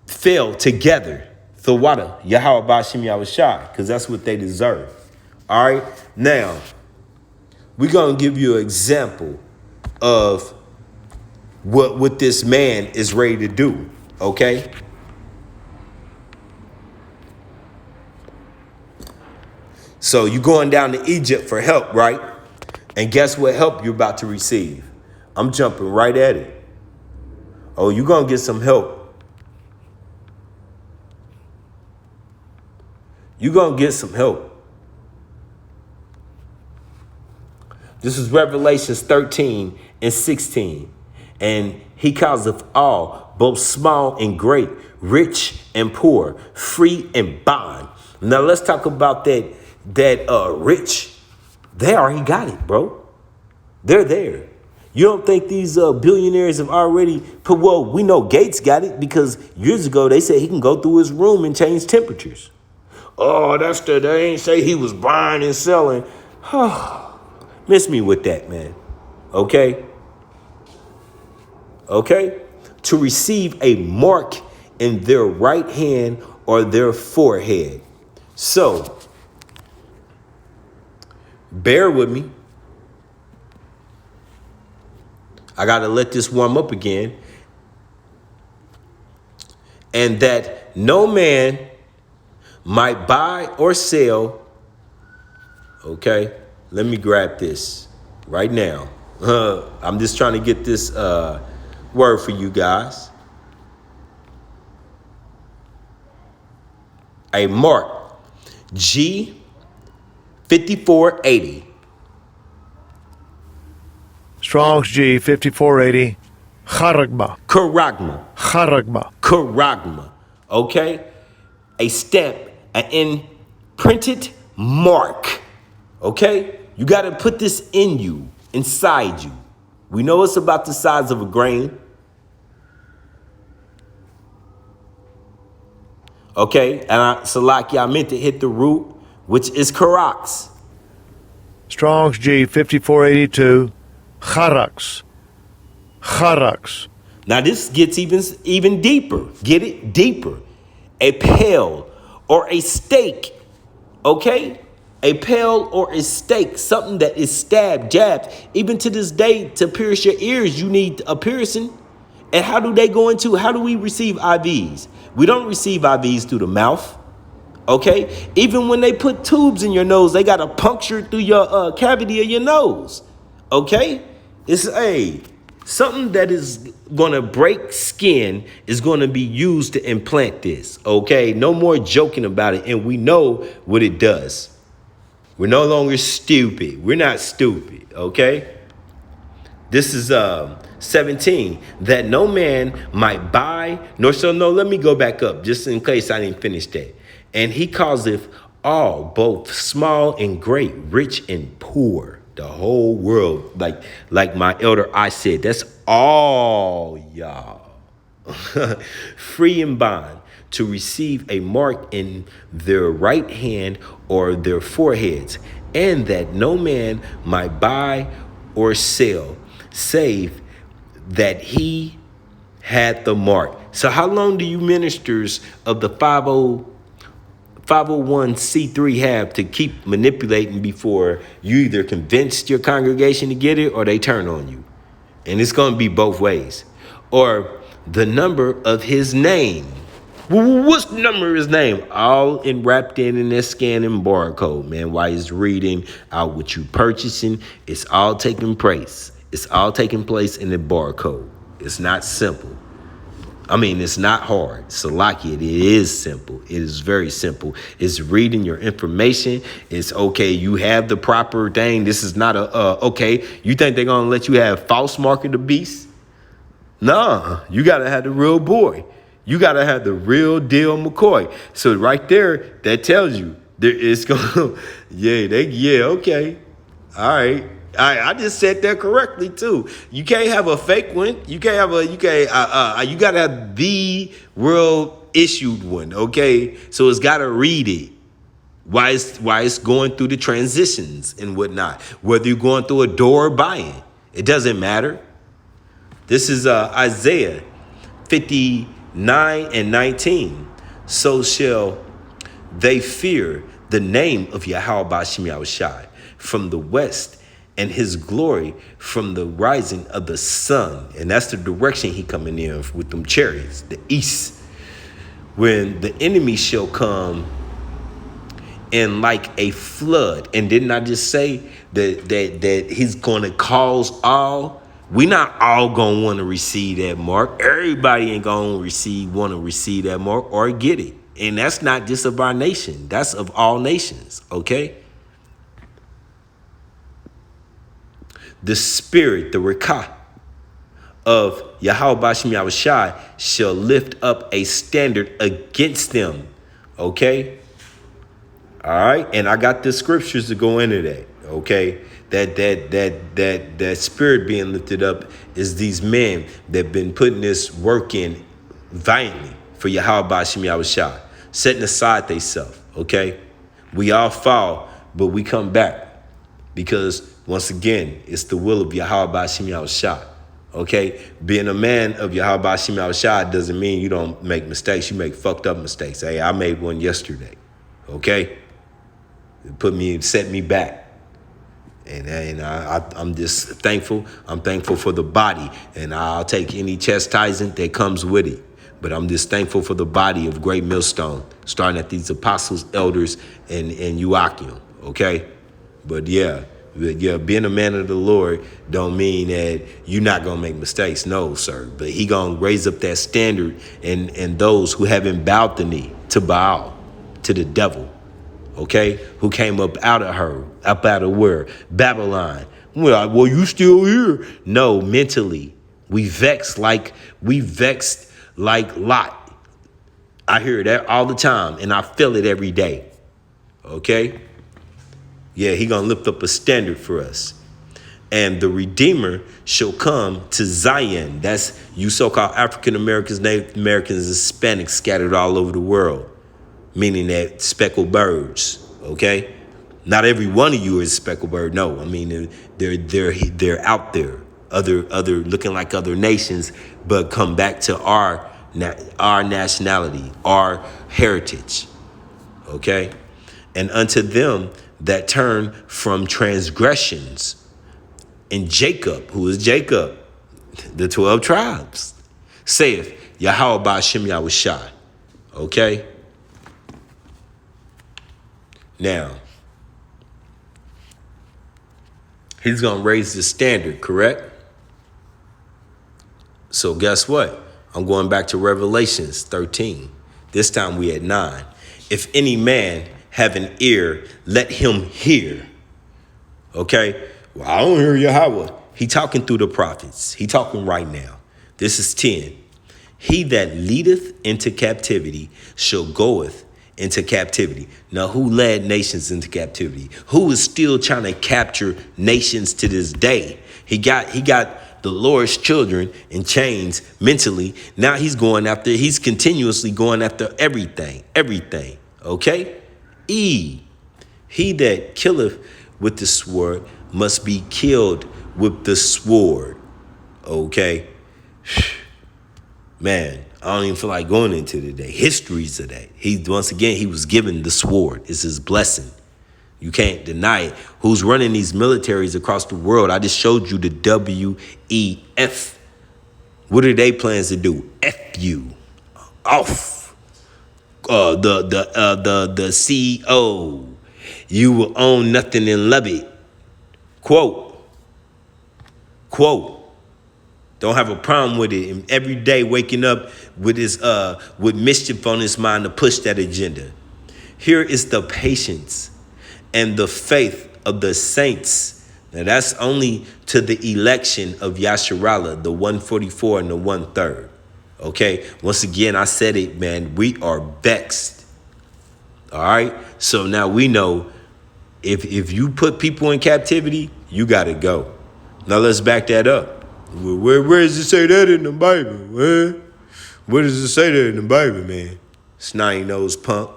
fail together. Thawada, Yahawah Ba'ashim Yahawashi, because that's what they deserve. All right. Now, we're gonna give you an example of what this man is ready to do. Okay. So you're going down to Egypt for help, right? And guess what help you're about to receive? I'm jumping right at it. Oh, you're going to get some help. You're going to get some help. This is Revelations 13 and 16. And he causeth all, both small and great, rich and poor, free and bond. Now let's talk about that rich. They already got it, bro. They're there. You don't think these billionaires have already put, well, we know Gates got it because years ago they said he can go through his room and change temperatures. Oh, they ain't say he was buying and selling. Miss me with that, man. Okay? Okay? To receive a mark in their right hand or their forehead. So, bear with me. I got to let this warm up again. And that no man might buy or sell. Okay, let me grab this right now. I'm just trying to get this word for you guys. A mark. G5480. Strong's G 5480. Charagma. Karagma. Okay? A stamp, an imprinted mark. Okay? You got to put this in you, inside you. We know it's about the size of a grain. Okay? And Salaki, I meant to hit the root, which is Karax. Strong's G 5482. Charax. Now this gets even deeper. Get it? Deeper. A pail or a stake. Okay? A pail or a stake. Something that is stabbed, jabbed. Even to this day, to pierce your ears, you need a piercing. And how do we receive IVs? We don't receive IVs through the mouth. Okay? Even when they put tubes in your nose, they got to puncture through your cavity of your nose. Okay? It's Something that is going to break skin is going to be used to implant this, okay? No more joking about it, and we know what it does. We're no longer stupid. We're not stupid, okay? This is 17, that no man might buy, nor so, no, let me go back up, just in case I didn't finish that. And he causeth all, both small and great, rich and poor, the whole world, like my elder I said, that's all y'all. Free and bond, to receive a mark in their right hand or their foreheads, and that no man might buy or sell, save that he had the mark. So how long do you ministers of the 501c3 have to keep manipulating before you either convinced your congregation to get it or they turn on you? And it's going to be both ways. Or the number of his name. What's the number of his name? All wrapped in that scanning barcode, man. While he's reading out what you purchasing, it's all taking place. It's all taking place in the barcode. It's not simple. I mean, it's not hard. Salaki, it is simple. It is very simple. It's reading your information. It's okay. You have the proper thing. This is not okay. You think they're going to let you have false mark of the beast? Nah, you got to have the real boy. You got to have the real deal McCoy. So right there, that tells you there it's going to, okay. All right. I just said that correctly too. You can't have a fake one. You gotta have the world issued one. Okay. So it's got to read it. Why it's going through the transitions and whatnot. Whether you're going through a door or buying, it doesn't matter. This is Isaiah 59 and 19. So shall they fear the name of Yahawashi from the west, and his glory from the rising of the sun. And that's the direction he coming in with them chariots, the east. When the enemy shall come in like a flood. And didn't I just say that he's going to cause all? We not all going to want to receive that mark. Everybody ain't going to want to receive that mark or get it. And that's not just of our nation. That's of all nations, okay? The spirit, the Rekah of Yahawashi shall lift up a standard against them. Okay? All right. And I got the scriptures to go into that. Okay. That spirit being lifted up is these men that been putting this work in violently for Yahawashi, setting aside themselves. Okay. We all fall, but we come back because once again, it's the will of Yahawashi. Okay? Being a man of Yahawashi doesn't mean you don't make mistakes. You make fucked up mistakes. Hey, I made one yesterday. Okay? It set me back. And I'm just thankful. I'm thankful for the body. And I'll take any chastisement that comes with it. But I'm just thankful for the body of Great Millstone, starting at these apostles, elders, and Euakim. Okay? But yeah, being a man of the Lord don't mean that you're not going to make mistakes. No, sir. But he going to raise up that standard and those who haven't bowed the knee to Baal, to the devil, okay, who came up out of where? Babylon. Well, you still here? No, mentally. We vexed like Lot. I hear that all the time, and I feel it every day, okay? Yeah, he gonna lift up a standard for us. And the Redeemer shall come to Zion. That's you so-called African Americans, Native Americans, Hispanics scattered all over the world. Meaning that speckled birds, okay? Not every one of you is a speckled bird. No, I mean they're out there, other looking like other nations, but come back to our nationality, our heritage, okay? And unto them that turn from transgressions. And Jacob, who is Jacob, the 12 tribes, saith Yahawah Ba'Shem Yahawashi. Okay? Now, he's going to raise the standard, correct? So guess what? I'm going back to Revelations 13. This time we at 9. If any man have an ear, let him hear. Okay? Well, I don't hear Yahawah. He talking through the prophets. He talking right now. This is 10. He that leadeth into captivity shall goeth into captivity. Now, who led nations into captivity? Who is still trying to capture nations to this day? He got the Lord's children in chains mentally. Now he's continuously going after everything. Okay? E, he that killeth with the sword must be killed with the sword. Okay? Man, I don't even feel like going into today. History's today. He was given the sword. It's his blessing. You can't deny it. Who's running these militaries across the world? I just showed you the WEF. What are they plans to do? F you. Off. The CEO. You will own nothing and love it. Quote. Don't have a problem with it. And every day waking up with with mischief on his mind to push that agenda. Here is the patience and the faith of the saints. Now that's only to the election of Yasharallah, the 144 and the 1/3. Okay. Once again, I said it, man. We are vexed. All right. So now we know if you put people in captivity, you got to go. Now let's back that up. Where does it say that in the Bible? Where does it say that in the Bible, man? Snotty nose punk.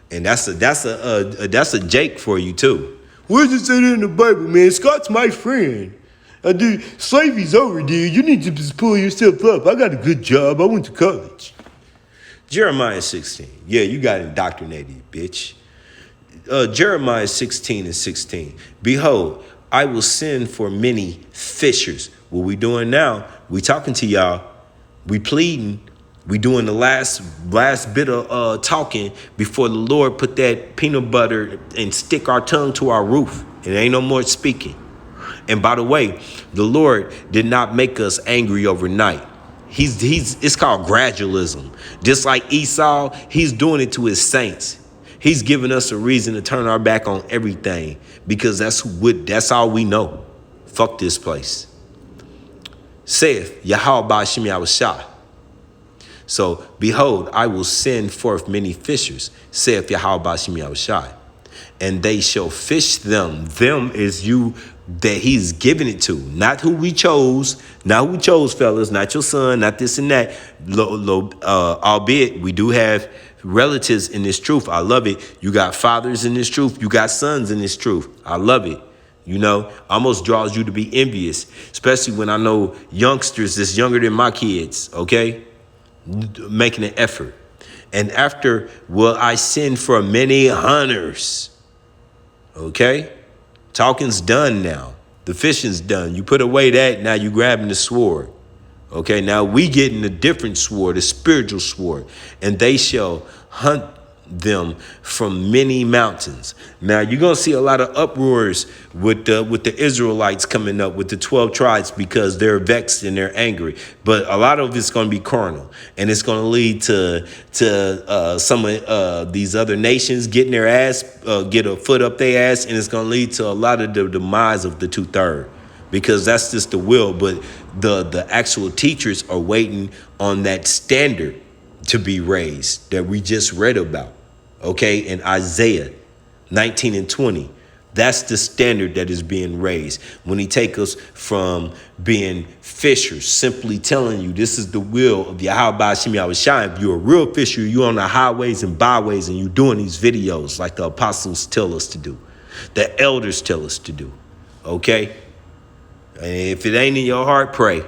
And that's a Jake for you too. Where does it say that in the Bible, man? Scott's my friend. Dude, slavery's over, dude. You need to just pull yourself up. I got a good job. I went to college. Jeremiah 16. Yeah, you got indoctrinated, bitch. Jeremiah 16 and 16. Behold, I will send for many fishers. What we doing now? We talking to y'all. We pleading. We doing the last bit of talking before the Lord put that peanut butter and stick our tongue to our roof. It ain't no more speaking. And by the way, the Lord did not make us angry overnight. It's called gradualism. Just like Esau, he's doing it to his saints. He's giving us a reason to turn our back on everything because that's all we know. Fuck this place. Saith Yahawah Ba'ashim Yahawashi. So, behold, I will send forth many fishers, saith Yahawah Ba'ashim Yahawashi, and they shall fish them. Them is you that he's giving it to, not who we chose, fellas, not your son, not this and that. Albeit we do have relatives in this truth. I love it. You got fathers in this truth. You got sons in this truth. I love it. You know, almost draws you to be envious, especially when I know youngsters that's younger than my kids, okay, making an effort. And after will I send for many hunters, okay? Talking's done now. The fishing's done. You put away that, now you grabbing the sword. Okay, now we getting a different sword, a spiritual sword. And they shall hunt them from many mountains. Now you're gonna see a lot of uproars with the Israelites coming up with the 12 tribes because they're vexed and they're angry. But a lot of it's gonna be carnal, and it's gonna lead to some of these other nations getting their ass, get a foot up their ass, and it's gonna lead to a lot of the demise of the 2/3. Because that's just the will, but the actual teachers are waiting on that standard to be raised that we just read about, okay, in Isaiah 19 and 20. That's the standard that is being raised when he takes us from being fishers, simply telling you this is the will of Yahawah Ba'ashim Yahawashi. If you're a real fisher, you're on the highways and byways and you're doing these videos like the apostles tell us to do, the elders tell us to do, okay? And if it ain't in your heart, pray.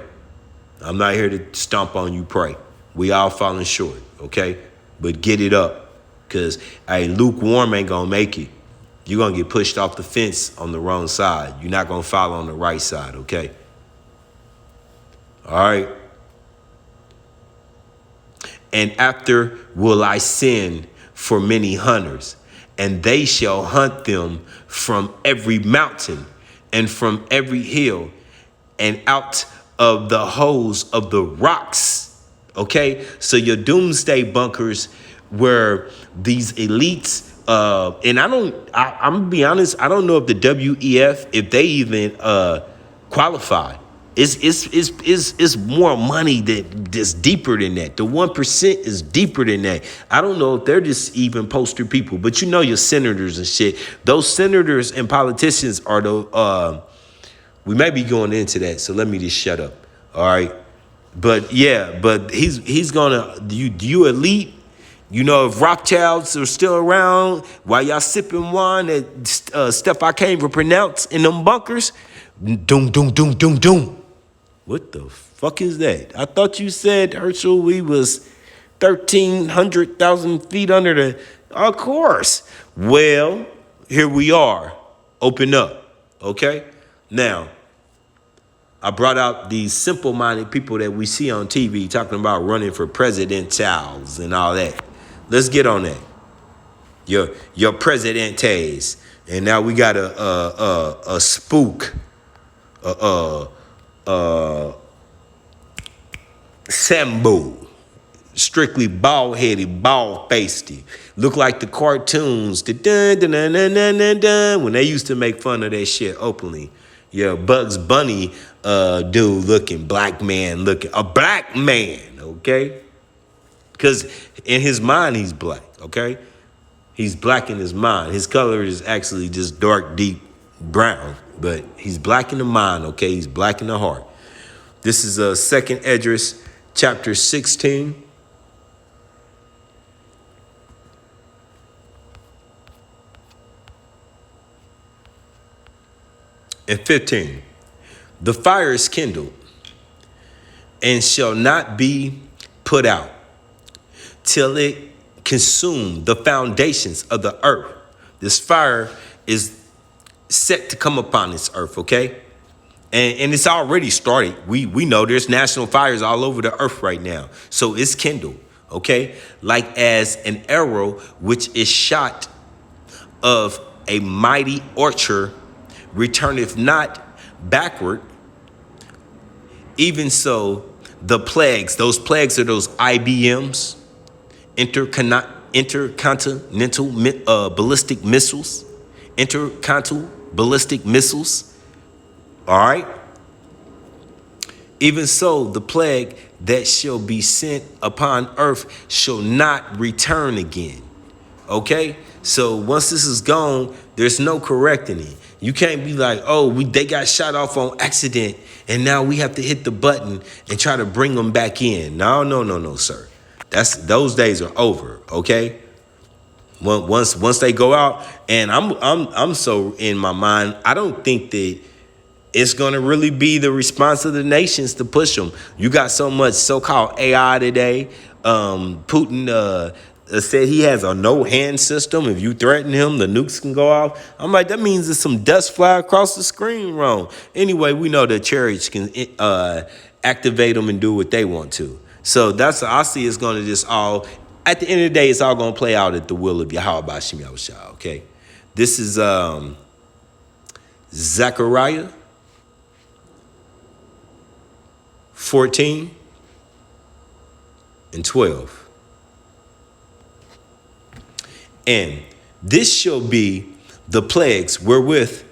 I'm not here to stomp on you, pray. We all falling short, okay? But get it up, because lukewarm ain't going to make it. You're going to get pushed off the fence on the wrong side. You're not going to follow on the right side, okay? All right? And after will I send for many hunters, and they shall hunt them from every mountain and from every hill and out of the holes of the rocks. Okay, so your doomsday bunkers were these elites. And I'm gonna be honest, I don't know if the WEF, if they even qualify. It's more money that's deeper than that. The 1% is deeper than that. I don't know if they're just even poster people, but you know your senators and shit. Those senators and politicians are the we may be going into that, so let me just shut up. All right. But yeah, but he's gonna you elite. You know, if Rothschilds are still around while y'all sipping wine that stuff I can't even pronounce in them bunkers, doom, doom, doom, doom, doom. What the fuck is that? I thought you said, Herschel, we was 1,300,000 feet under the... Of course. Well, here we are. Open up, okay? Now, I brought out these simple-minded people that we see on TV talking about running for presidentials and all that. Let's get on that. Your presidentes, and now we got a spook, Sambo, strictly bald-headed, bald-faced. Look like the cartoons, the dun dun dun dun dun dun dun, when they used to make fun of that shit openly. Yeah, Bugs Bunny, dude looking, black man looking, a black man, okay? Because in his mind, he's black, okay? He's black in his mind. His color is actually just dark, deep brown, but he's black in the mind, okay? He's black in the heart. This is 2nd Esdras, chapter 16. And 15. The fire is kindled and shall not be put out till it consume the foundations of the earth. This fire is set to come upon this earth, okay? And it's already started. We know there's national fires all over the earth right now. So it's kindled, okay? Like as an arrow which is shot of a mighty archer returneth not backward, even so the plagues, those plagues are those IBMs, intercontinental ballistic missiles, intercontinental ballistic missiles, all right? Even so, the plague that shall be sent upon earth shall not return again, okay? So once this is gone, there's no correcting it. You can't be like, oh, they got shot off on accident, and now we have to hit the button and try to bring them back in. No, sir. Those days are over, okay? Once they go out, and I'm so in my mind, I don't think that it's gonna really be the response of the nations to push them. You got so much so-called AI today. Putin said he has a no-hand system. If you threaten him, the nukes can go off. I'm like, that means there's some dust fly across the screen wrong. Anyway, we know that chariots can activate them and do what they want to. So that's, I see it's going to just all, at the end of the day, it's all going to play out at the will of Yahawashi, okay? This is Zechariah 14 and 12. And this shall be the plagues wherewith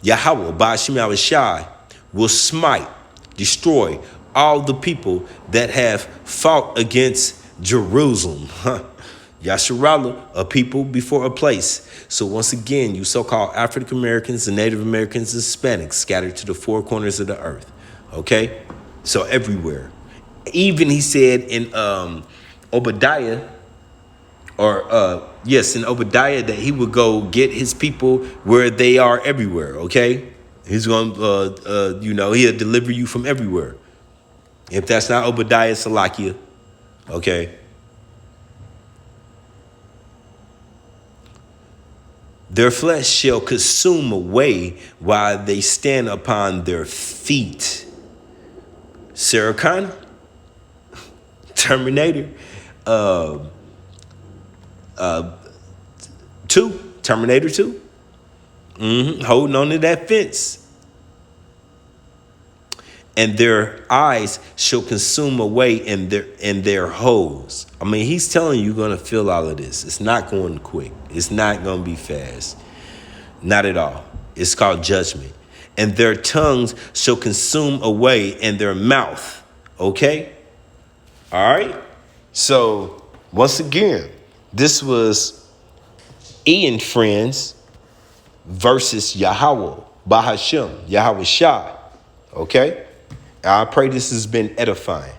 Yahawah, Ba'ashim Yahawashi, will smite, destroy all the people that have fought against Jerusalem. Yasharallah, a people before a place. So once again, you so-called African Americans and Native Americans and Hispanics scattered to the four corners of the earth. Okay? So everywhere. Even he said in Obadiah, in Obadiah, that he would go get his people where they are everywhere, okay? He's going to, he'll deliver you from everywhere. If that's not Obadiah, Salakia, okay? Their flesh shall consume away while they stand upon their feet. Sarah Connor, Terminator, 2, Terminator 2, holding on to that fence. and their eyes shall consume away in their holes. I mean, he's telling you you're going to feel all of this. It's not going quick. It's not going to be fast. Not at all. It's called judgment. And their tongues shall consume away in their mouth. Okay? All right? So, once again, this was Ian Friends versus Yahawah, Bahashem, Yahawashi. Okay? I pray this has been edifying.